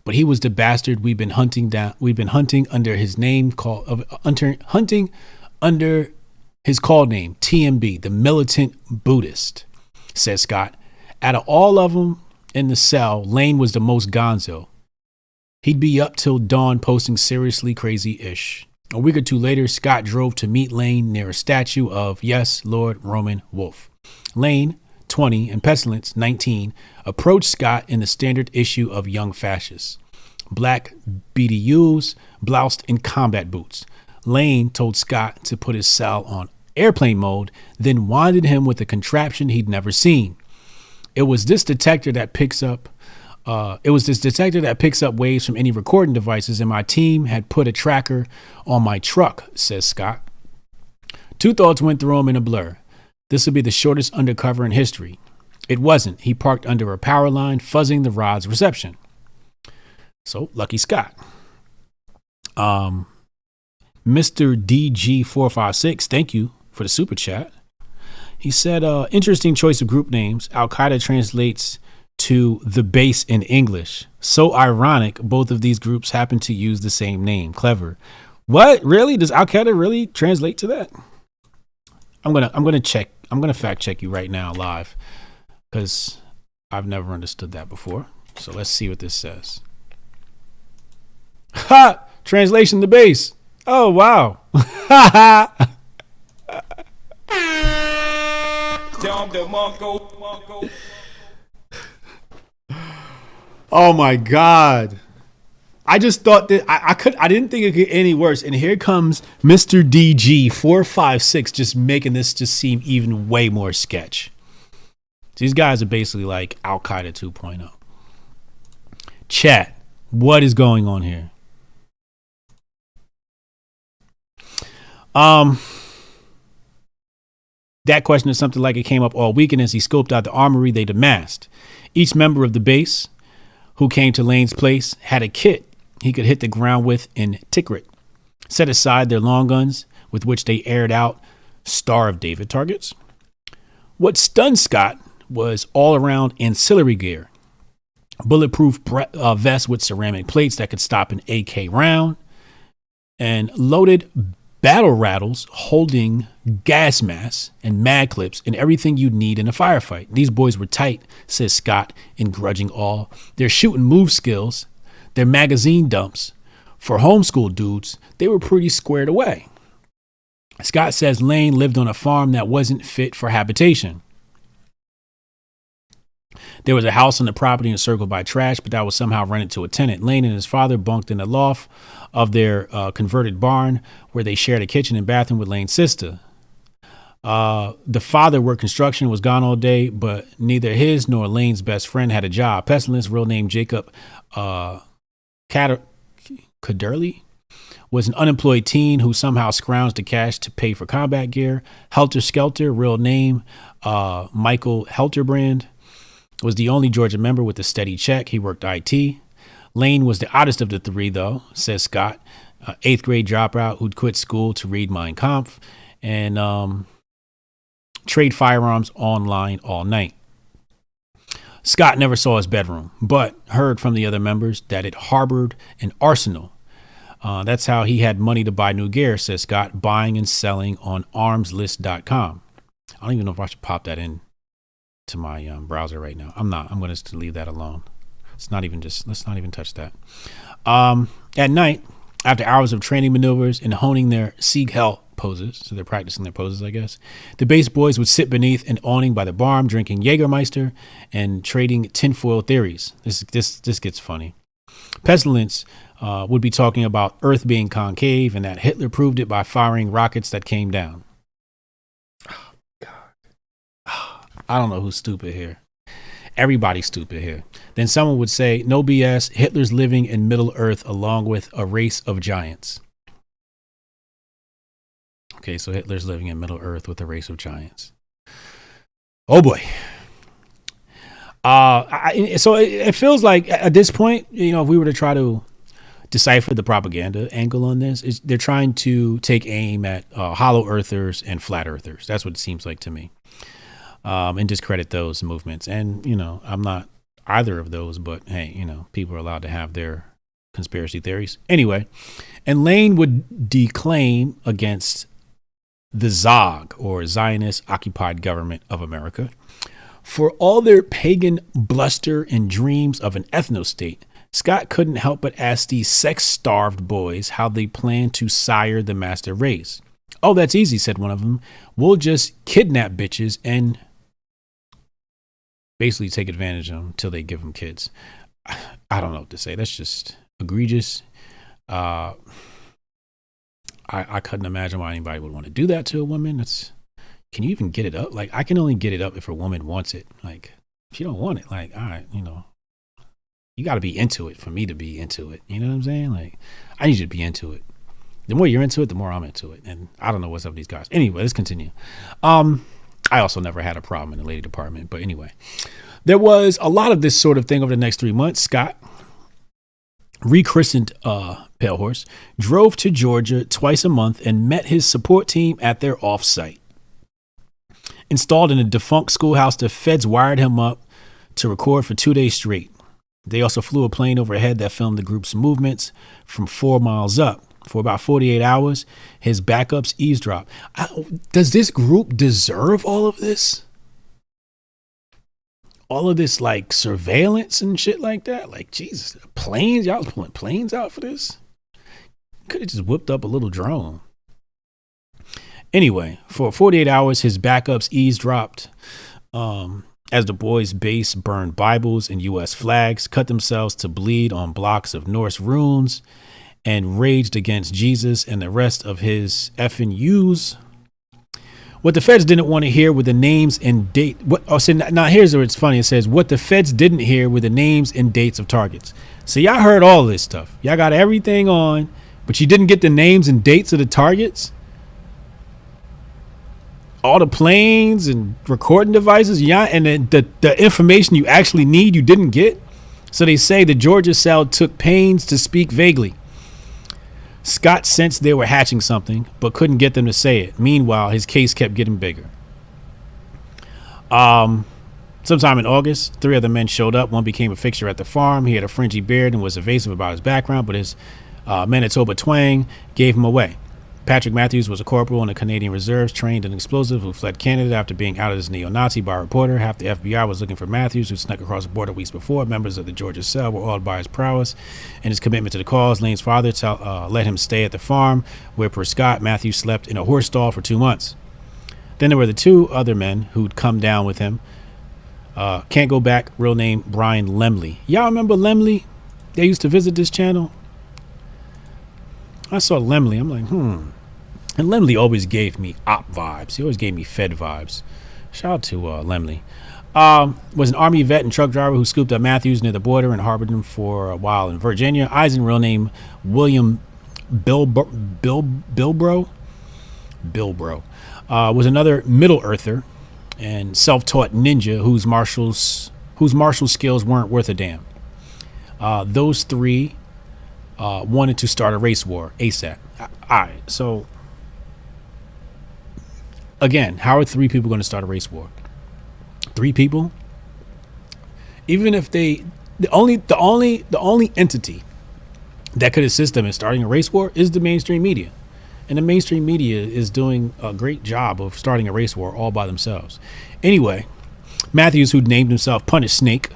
but he was the bastard we've been hunting down. We've been hunting under his name hunting under his call name, TMB, the militant Buddhist, says Scott. Out of all of them in the cell, Lane was the most gonzo. He'd be up till dawn posting seriously crazy-ish. A week or 2 later, Scott drove to meet Lane near a statue of, yes, Lord Roman Wolf. Lane, 20, and Pestilence, 19, approached Scott in the standard issue of Young Fascists. Black BDUs, bloused in combat boots. Lane told Scott to put his cell on airplane mode, then winded him with a contraption he'd never seen. It was this detector that picks up waves from any recording devices, and my team had put a tracker on my truck, says Scott. 2 thoughts went through him in a blur. This would be the shortest undercover in history. It wasn't. He parked under a power line, fuzzing the rod's reception. So, lucky Scott. Mr. DG456, thank you for the super chat. He said, interesting choice of group names. Al-Qaeda translates to the base in English. So ironic, both of these groups happen to use the same name. Clever. What? Really? Does Al-Qaeda really translate to that? I'm gonna fact check you right now live, because I've never understood that before. So let's see what this says. Ha! Translation the base. Oh wow. Oh my God. I just thought that I didn't think it could get any worse. And here comes Mr. DG456 just making this just seem even way more sketch. These guys are basically like Al-Qaeda 2.0. Chat, what is going on here? That question is something like it came up all weekend as he scoped out the armory they'd amassed. Each member of the base who came to Lane's place had a kit he could hit the ground with in Tikrit, set aside their long guns with which they aired out Star of David targets. What stunned Scott was all-around ancillary gear, bulletproof vest with ceramic plates that could stop an AK round, and loaded battle rattles holding gas masks and mag clips and everything you'd need in a firefight. These boys were tight, says Scott in grudging awe. Their shooting move skills, their magazine dumps. For homeschool dudes, they were pretty squared away. Scott says Lane lived on a farm that wasn't fit for habitation. There was a house on the property encircled by trash, but that was somehow rented to a tenant. Lane and his father bunked in the loft of their converted barn where they shared a kitchen and bathroom with Lane's sister. The father worked construction, was gone all day, but neither his nor Lane's best friend had a job. Pestilence, real name Jacob Caderly, was an unemployed teen who somehow scrounged the cash to pay for combat gear. Helter Skelter, real name Michael Helterbrand, was the only Georgia member with a steady check. He worked IT. Lane was the oddest of the three, though, says Scott. 8th grade dropout who'd quit school to read Mein Kampf and trade firearms online all night. Scott never saw his bedroom, but heard from the other members that it harbored an arsenal. That's how he had money to buy new gear, says Scott, buying and selling on armslist.com. I don't even know if I should pop that in to my browser right now. I'm not. I'm going to leave that alone. Let's not even touch that. At night, after hours of training maneuvers and honing their Sieg Heil poses, so they're practicing their poses, I guess, the base boys would sit beneath an awning by the barn, drinking Jägermeister and trading tinfoil theories. This gets funny. Pestilence would be talking about Earth being concave and that Hitler proved it by firing rockets that came down. Oh, God. I don't know who's stupid here. Everybody's stupid here. Then someone would say, no BS, Hitler's living in Middle Earth along with a race of giants. Okay, so Hitler's living in Middle Earth with a race of giants. Oh boy. So it feels like at this point, if we were to try to decipher the propaganda angle on this, they're trying to take aim at hollow earthers and flat earthers. That's what it seems like to me. And discredit those movements. And, I'm not either of those, but hey, people are allowed to have their conspiracy theories. Anyway, and Lane would declaim against the ZOG, or Zionist Occupied Government of America, for all their pagan bluster and dreams of an ethno-state. Scott couldn't help but ask these sex-starved boys how they plan to sire the master race. Oh, that's easy, said one of them. We'll just kidnap bitches and basically take advantage of them until they give them kids. I don't know what to say. That's just egregious. I couldn't imagine why anybody would want to do that to a woman. Can you even get it up? Like, I can only get it up if a woman wants it. Like, if you don't want it, like, all right, you got to be into it for me to be into it. You know what I'm saying? Like, I need you to be into it. The more you're into it, the more I'm into it. And I don't know what's up with these guys. Anyway, let's continue. I also never had a problem in the lady department. But anyway, there was a lot of this sort of thing over the next 3 months. Scott, rechristened PaleHorse, drove to Georgia twice a month and met his support team at their offsite. Installed in a defunct schoolhouse, the feds wired him up to record for 2 days straight. They also flew a plane overhead that filmed the group's movements from 4 miles up. For about 48 hours, his backups eavesdrop. Does this group deserve all of this? All of this, like, surveillance and shit like that? Like, Jesus, planes? Y'all was pulling planes out for this? Could have just whipped up a little drone. Anyway, for 48 hours, his backups eavesdropped as the boys' base burned Bibles and U.S. flags, cut themselves to bleed on blocks of Norse runes, and raged against Jesus and the rest of his effing U's. What the feds didn't want to hear were the names and date. Now here's where it's funny. It says, what the feds didn't hear were the names and dates of targets. So y'all heard all this stuff. Y'all got everything on, but you didn't get the names and dates of the targets? All the planes and recording devices, and the information you actually need, you didn't get? So they say the Georgia cell took pains to speak vaguely. Scott sensed they were hatching something, but couldn't get them to say it. Meanwhile, his case kept getting bigger. Sometime in August, 3 other men showed up. One became a fixture at the farm. He had a fringy beard and was evasive about his background, but his Manitoba twang gave him away. Patrick Matthews was a corporal in the Canadian Reserves, trained in explosive, who fled Canada after being outed as neo-Nazi by a reporter. Half the FBI was looking for Matthews, who snuck across the border weeks before. Members of the Georgia cell were awed by his prowess and his commitment to the cause. Lane's father let him stay at the farm, where, per Scott, Matthews slept in a horse stall for 2 months. Then there were the 2 other men who'd come down with him. Can't go back, real name Brian Lemley. Y'all remember Lemley? They used to visit this channel. I saw Lemley. I'm like, And Lemley always gave me op vibes. He always gave me Fed vibes. Shout out to Lemley. Was an Army vet and truck driver who scooped up Matthews near the border and harbored him for a while in Virginia. Eisen, real name William Bilbro, was another Middle Earther and self-taught ninja whose martial skills weren't worth a damn. Those 3 wanted to start a race war ASAP. All right, so again, how are 3 people going to start a race war? 3 people? Even if the only entity that could assist them in starting a race war is the mainstream media. And the mainstream media is doing a great job of starting a race war all by themselves. Anyway, Matthews, who named himself Punished Snake,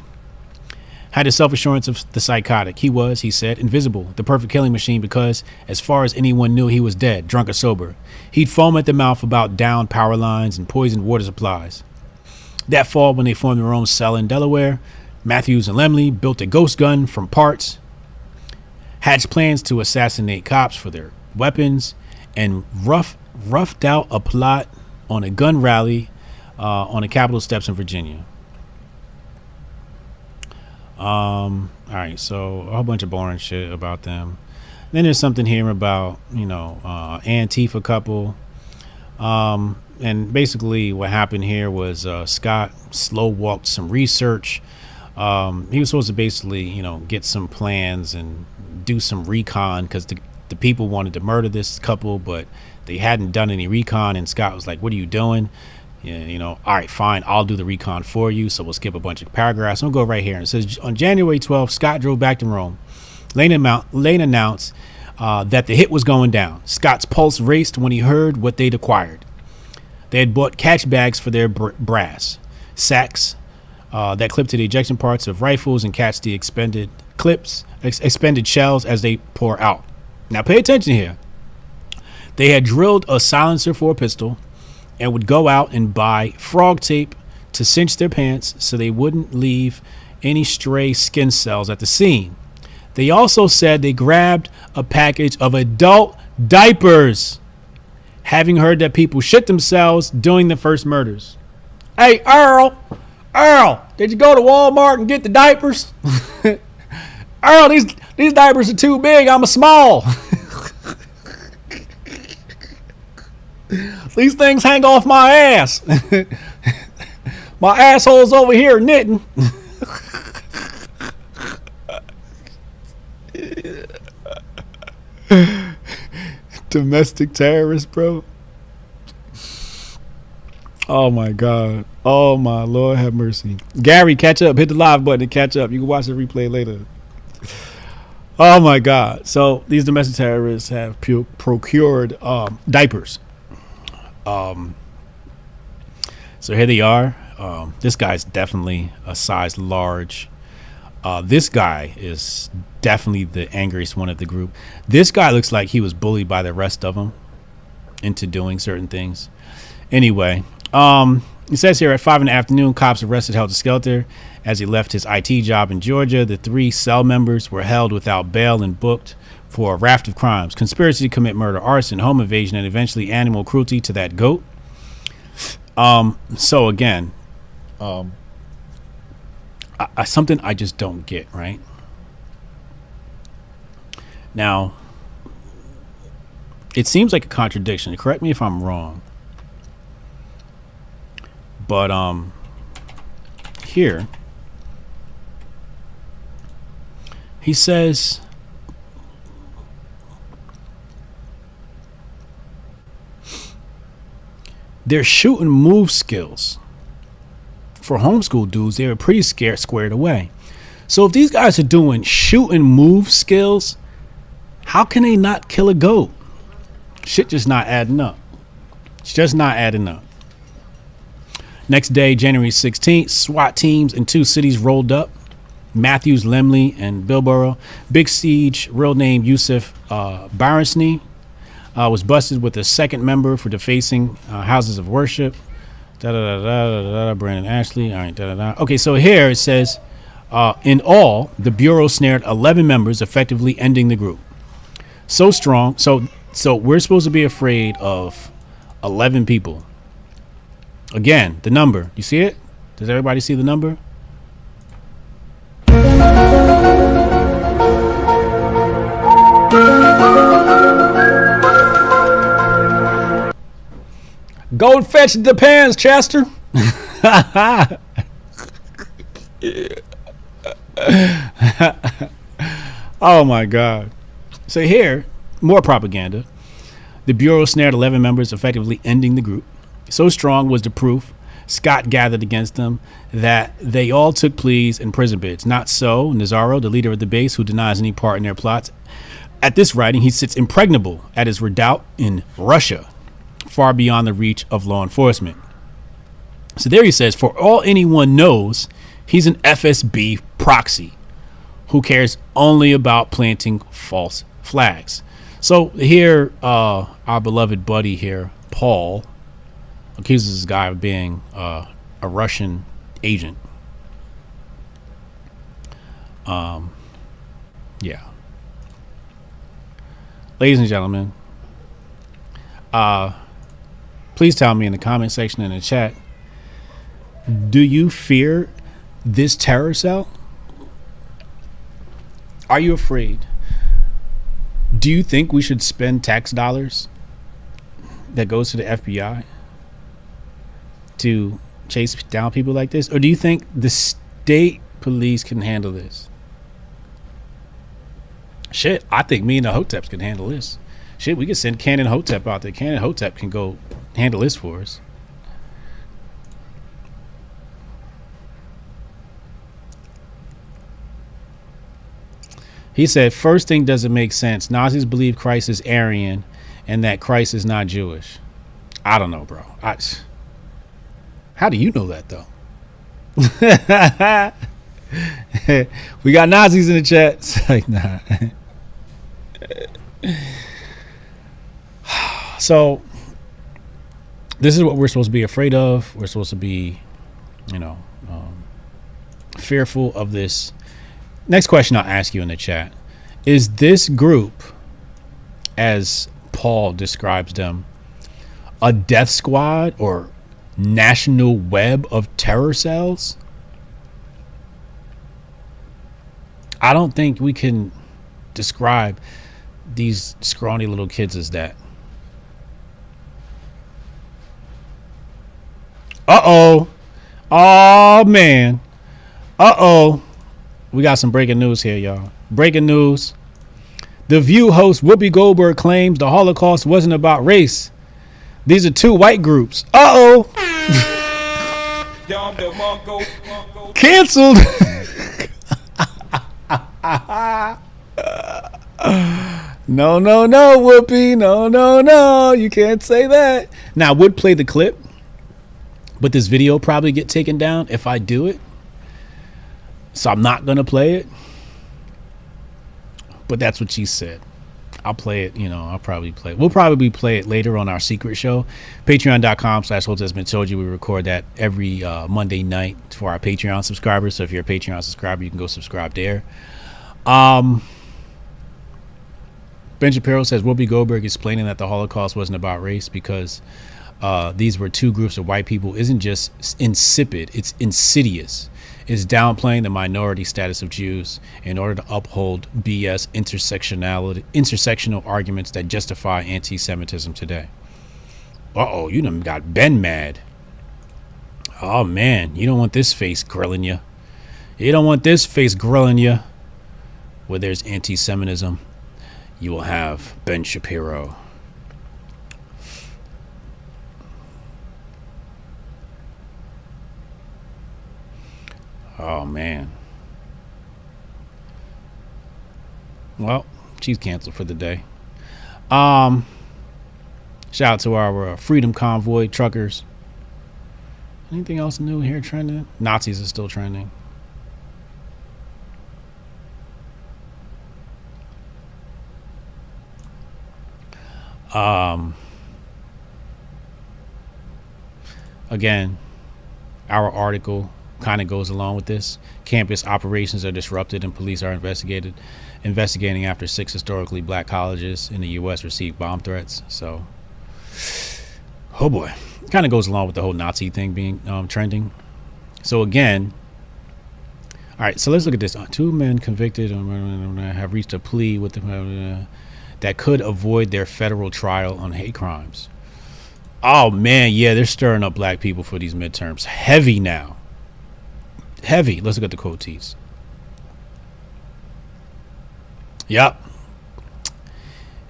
had the self-assurance of the psychotic. He was, he said, invisible, the perfect killing machine because, as far as anyone knew, he was dead, drunk or sober. He'd foam at the mouth about downed power lines and poisoned water supplies. That fall, when they formed their own cell in Delaware, Matthews and Lemley built a ghost gun from parts, hatched plans to assassinate cops for their weapons, and roughed out a plot on a gun rally on the Capitol steps in Virginia. All right, so a whole bunch of boring shit about them. Then there's something here about, Antifa couple. And basically what happened here was Scott slow walked some research. He was supposed to basically, get some plans and do some recon because the people wanted to murder this couple, but they hadn't done any recon. And Scott was like, what are you doing? Yeah, all right, fine, I'll do the recon for you. So we'll skip a bunch of paragraphs. We'll go right here. And it says, on January 12th, Scott drove back to Rome. Lane announced that the hit was going down. Scott's pulse raced when he heard what they'd acquired. They had bought catch bags for their brass, sacks that clip to the ejection parts of rifles and catch the expended shells as they pour out. Now pay attention here. They had drilled a silencer for a pistol and would go out and buy frog tape to cinch their pants so they wouldn't leave any stray skin cells at the scene. They also said they grabbed a package of adult diapers, having heard that people shit themselves during the first murders. Hey, Earl, did you go to Walmart and get the diapers? Earl, these diapers are too big. I'm a small. These things hang off my ass. My asshole's over here knitting. Domestic terrorist, bro. Oh my God. Oh my Lord, have mercy. Gary, catch up. Hit the live button to catch up. You can watch the replay later. Oh my God. So these domestic terrorists have procured diapers. So here they are. This guy's definitely a size large. This guy is definitely the angriest one of the group. This guy looks like he was bullied by the rest of them into doing certain things. Anyway, it says here at 5 p.m, cops arrested Helter Skelter as he left his IT job in Georgia. The 3 cell members were held without bail and booked for a raft of crimes: conspiracy to commit murder, arson, home invasion, and eventually animal cruelty to that goat. So again, something I just don't get, right? Now, it seems like a contradiction. Correct me if I'm wrong. But here he says their shoot and move skills for homeschool dudes, they were pretty squared away. So if these guys are doing shoot and move skills, how can they not kill a goat? Shit just not adding up. It's just not adding up. Next day, January 16th, SWAT teams in 2 cities rolled up. Matthews, Lemley, and Bilboro. Big Siege, real name Yusuf Barasni, was busted with a second member for defacing houses of worship. Brandon Ashley. All right. Okay, so here it says, in all, the Bureau snared 11 members, effectively ending the group. So strong. So we're supposed to be afraid of 11 people. Again, the number. You see it? Does everybody see the number? Go and fetch the pans, Chester. Oh my God. So here, more propaganda. The Bureau snared 11 members, effectively ending the group. So strong was the proof Scott gathered against them that they all took pleas and prison bids. Not so Nazaro, the leader of the base, who denies any part in their plots. At this writing, he sits impregnable at his redoubt in Russia, far beyond the reach of law enforcement. So there he says, for all anyone knows, he's an FSB proxy who cares only about planting false flags. So here, our beloved buddy here, Paul, accuses this guy of being a Russian agent. Yeah. Ladies and gentlemen, please tell me in the comment section and in the chat, do you fear this terror cell? Are you afraid? Do you think we should spend tax dollars that goes to the FBI to chase down people like this? Or do you think the state police can handle this? Shit, I think me and the Hoteps can handle this. Shit, we can send Canon Hotep out there. Canon Hotep can go handle this for us. He said, first thing doesn't make sense. Nazis believe Christ is Aryan and that Christ is not Jewish. I don't know, bro. How do you know that, though? We got Nazis in the chat. It's like, nah. So, this is what we're supposed to be afraid of. We're supposed to be, fearful of this. Next question I'll ask you in the chat. Is this group, as Paul describes them, a death squad or national web of terror cells? I don't think we can describe these scrawny little kids as that. Uh-oh. Oh, man. Uh-oh. We got some breaking news here, y'all. Breaking news. The View host Whoopi Goldberg claims the Holocaust wasn't about race. These are 2 white groups. Uh-oh. Canceled. No, Whoopi. No. You can't say that. Now, I would play the clip, but this video probably get taken down if I do it. So I'm not going to play it. But that's what she said. I'll play it, I'll probably play it. We'll probably play it later on our secret show. Patreon.com/HotepsBeenTold you. We record that every Monday night for our Patreon subscribers. So if you're a Patreon subscriber, you can go subscribe there. Ben Shapiro says Whoopi Goldberg explaining that the Holocaust wasn't about race because these were 2 groups of white people isn't just insipid, it's insidious. It's downplaying the minority status of Jews in order to uphold BS intersectional arguments that justify anti-Semitism today. Uh-oh, you done got Ben mad. Oh, man, you don't want this face grilling you. You don't want this face grilling you. Where there's anti-Semitism, you will have Ben Shapiro. Oh, man. Well, she's canceled for the day. Shout out to our freedom convoy truckers. Anything else new here trending? Nazis are still trending. Again, our article kind of goes along with this. Campus operations are disrupted and police are investigating after 6 historically black colleges in the U.S. received bomb threats. So, oh boy, kind of goes along with the whole Nazi thing being trending. So again, all right, so let's look at this. 2 men convicted have reached a plea with that could avoid their federal trial on hate crimes. Oh man, yeah, they're stirring up black people for these midterms. Heavy now. Heavy. Let's look at the quotes. Yep.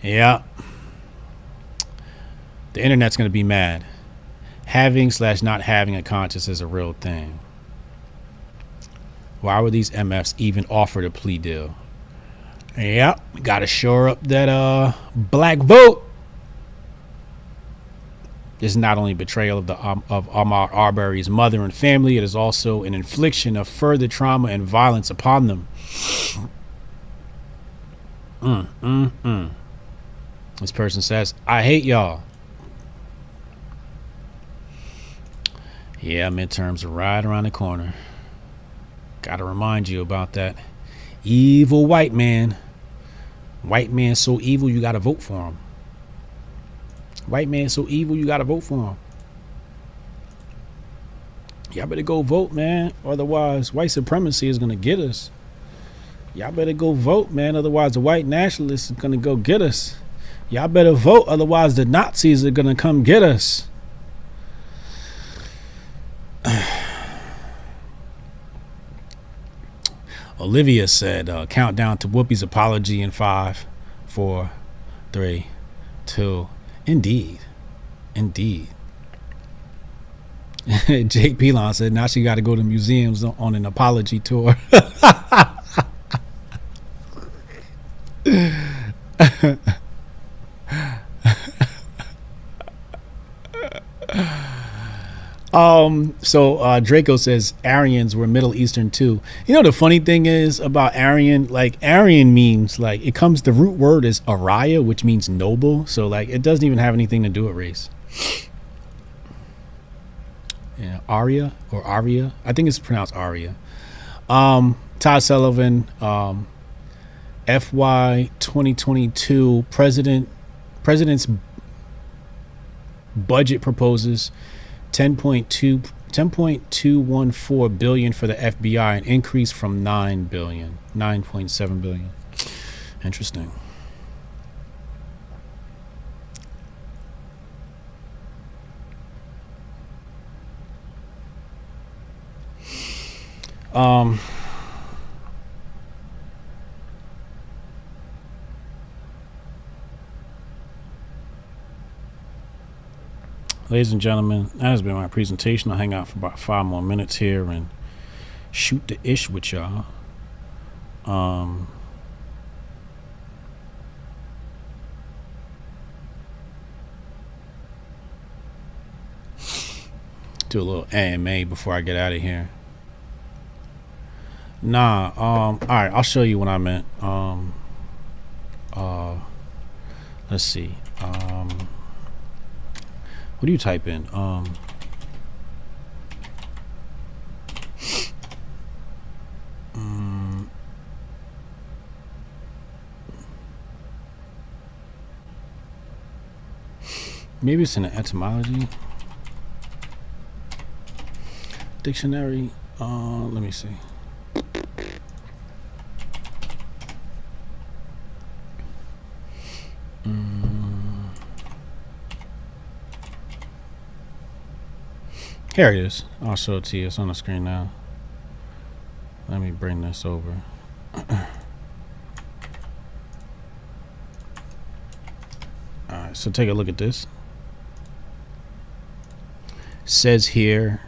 The internet's going to be mad. Having/not having a conscience is a real thing. Why would these MFs even offer the plea deal? Yep. Got to shore up that black vote. This is not only betrayal of Ahmaud Arbery's mother and family, it is also an infliction of further trauma and violence upon them. This person says, I hate y'all. Yeah, midterms are right around the corner. Gotta remind you about that evil white man. White man so evil you gotta vote for him. White man so evil you gotta vote for him. Y'all better go vote, man. Otherwise, white supremacy is gonna get us. Y'all better go vote, man. Otherwise, the white nationalists are gonna go get us. Y'all better vote. Otherwise, the Nazis are gonna come get us. Olivia said, countdown to Whoopi's apology in 5, 4, 3, 2. Indeed. Jake Pelon said, now she got to go to museums on an apology tour. So Draco says Aryans were Middle Eastern too. You know, the funny thing is about Aryan, like Aryan means like it comes, the root word is Arya, which means noble. So like it doesn't even have anything to do with race. Yeah, Arya or Arya. I think it's pronounced Arya. Todd Sullivan, FY 2022 president's budget proposes 10.214 billion for the FBI, an increase from 9.7 billion. Interesting. Ladies and gentlemen, that has been my presentation. I'll hang out for about 5 more minutes here and shoot the ish with y'all. Do a little AMA before I get out of here. All right, I'll show you what I meant. Let's see. What do you type in? Maybe it's in the etymology dictionary. Let me see. Here it is. I'll show it to you. It's on the screen now. Let me bring this over. Alright, so take a look at this. Says here,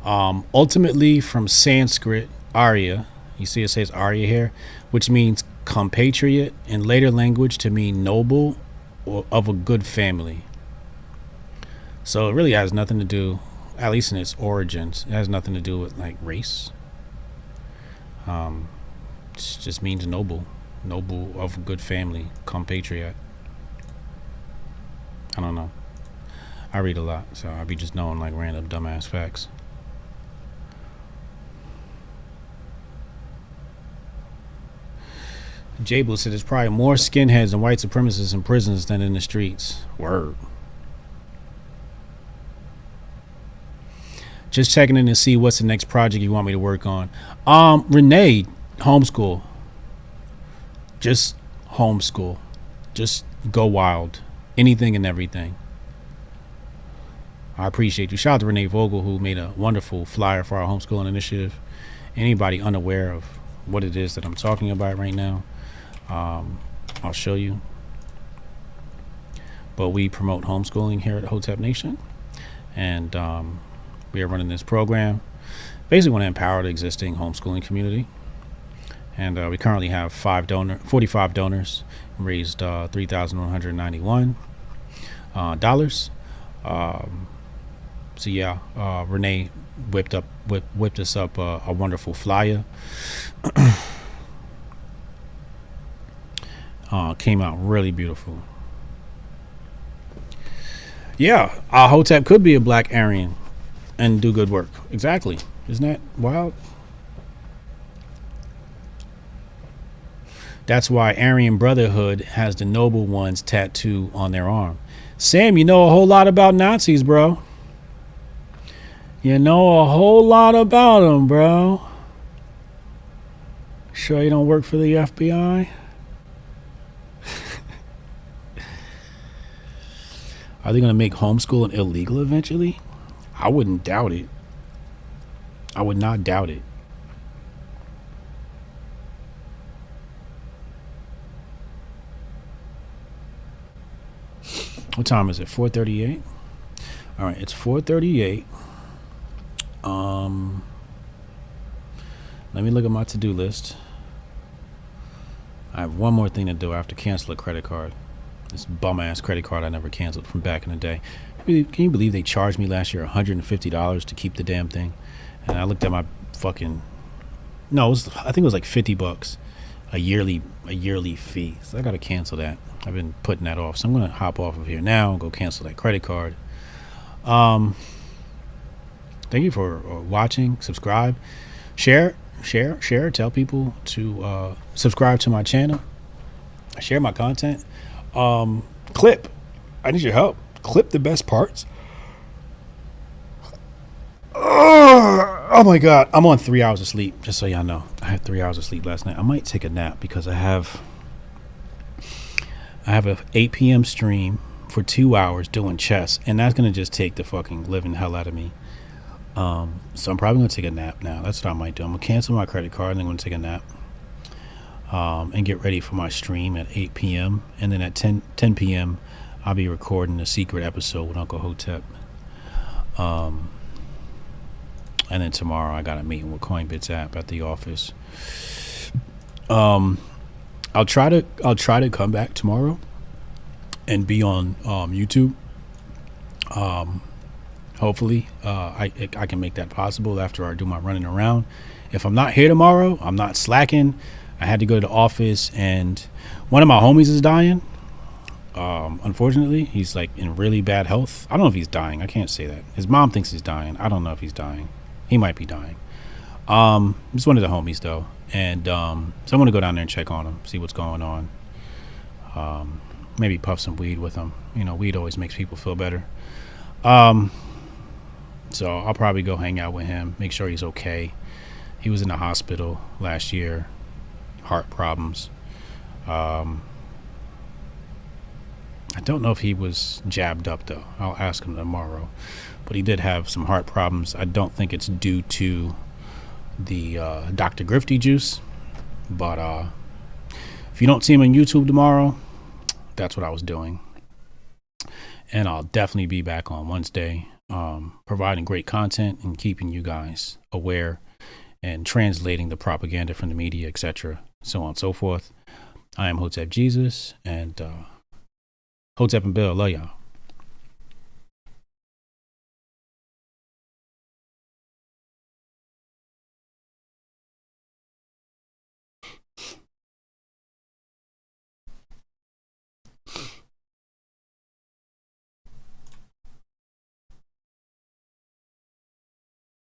ultimately from Sanskrit, Arya. You see it says Arya here, which means compatriot in later language to mean noble of a good family. So it really has nothing to do, at least in its origins, it has nothing to do with like race. It just means noble of a good family, compatriot. I don't know. I read a lot, so I be just knowing like random dumbass facts. Jable said there's probably more skinheads and white supremacists in prisons than in the streets. Word. Just checking in to see what's the next project you want me to work on. Renee, homeschool. Just homeschool. Just go wild. Anything and everything. I appreciate you. Shout out to Renee Vogel, who made a wonderful flyer for our homeschooling initiative. Anybody unaware of what it is that I'm talking about right now, I'll show you. But we promote homeschooling here at Hotep Nation, and we are running this program. Basically, want to empower the existing homeschooling community, and we currently have 45 donors, raised $3,191. So yeah, Renee whipped us up a wonderful flyer. Came out really beautiful. Yeah, Hotep could be a black Aryan and do good work. Exactly. Isn't that wild? That's why Aryan Brotherhood has the noble ones tattoo on their arm. Sam, you know a whole lot about Nazis, bro. You know a whole lot about them, bro. Sure you don't work for the FBI? Are they going to make homeschooling illegal eventually? I wouldn't doubt it. I would not doubt it. What time is it? 4:38? All right, it's 4:38. Let me look at my to-do list. I have one more thing to do. I have to cancel a credit card. This bum-ass credit card I never canceled from back in the day. Can you believe they charged me last year $150 to keep the damn thing? And I looked at my fucking... No, I think it was like $50. A yearly fee. So I got to cancel that. I've been putting that off. So I'm going to hop off of here now and go cancel that credit card. Thank you for watching. Subscribe. Share. Tell people to subscribe to my channel. Share my content. Clip. I need your help. Clip the best parts. Oh my God. I'm on 3 hours of sleep. Just so y'all know. I had 3 hours of sleep last night. I might take a nap because I have a 8 p.m. stream for 2 hours doing chess, and that's gonna just take the fucking living hell out of me. So I'm probably gonna take a nap now. That's what I might do. I'm gonna cancel my credit card and then I'm gonna take a nap. And get ready for my stream at 8 p.m. And then at 10 p.m. I'll be recording a secret episode with Uncle Hotep. And then tomorrow I got a meeting with Coinbits app at the office. I'll try to come back tomorrow and be on YouTube. Hopefully I can make that possible after I do my running around. If I'm not here tomorrow, I'm not slacking. I had to go to the office, and one of my homies is dying. Unfortunately, he's like in really bad health. I don't know if he's dying. I can't say that. His mom thinks he's dying. I don't know if he's dying. He might be dying. He's one of the homies though, and so I'm gonna go down there and check on him, see what's going on. Maybe puff some weed with him. You know, weed always makes people feel better. So I'll probably go hang out with him, make sure he's okay. He was in the hospital last year, heart problems. I don't know if he was jabbed up though. I'll ask him tomorrow, but he did have some heart problems. I don't think it's due to the Dr. Grifty juice, but if you don't see him on YouTube tomorrow, that's what I was doing. And I'll definitely be back on Wednesday, providing great content and keeping you guys aware and translating the propaganda from the media, etc., so on and so forth. I am Hotep Jesus, and Hotep and Bill, love y'all.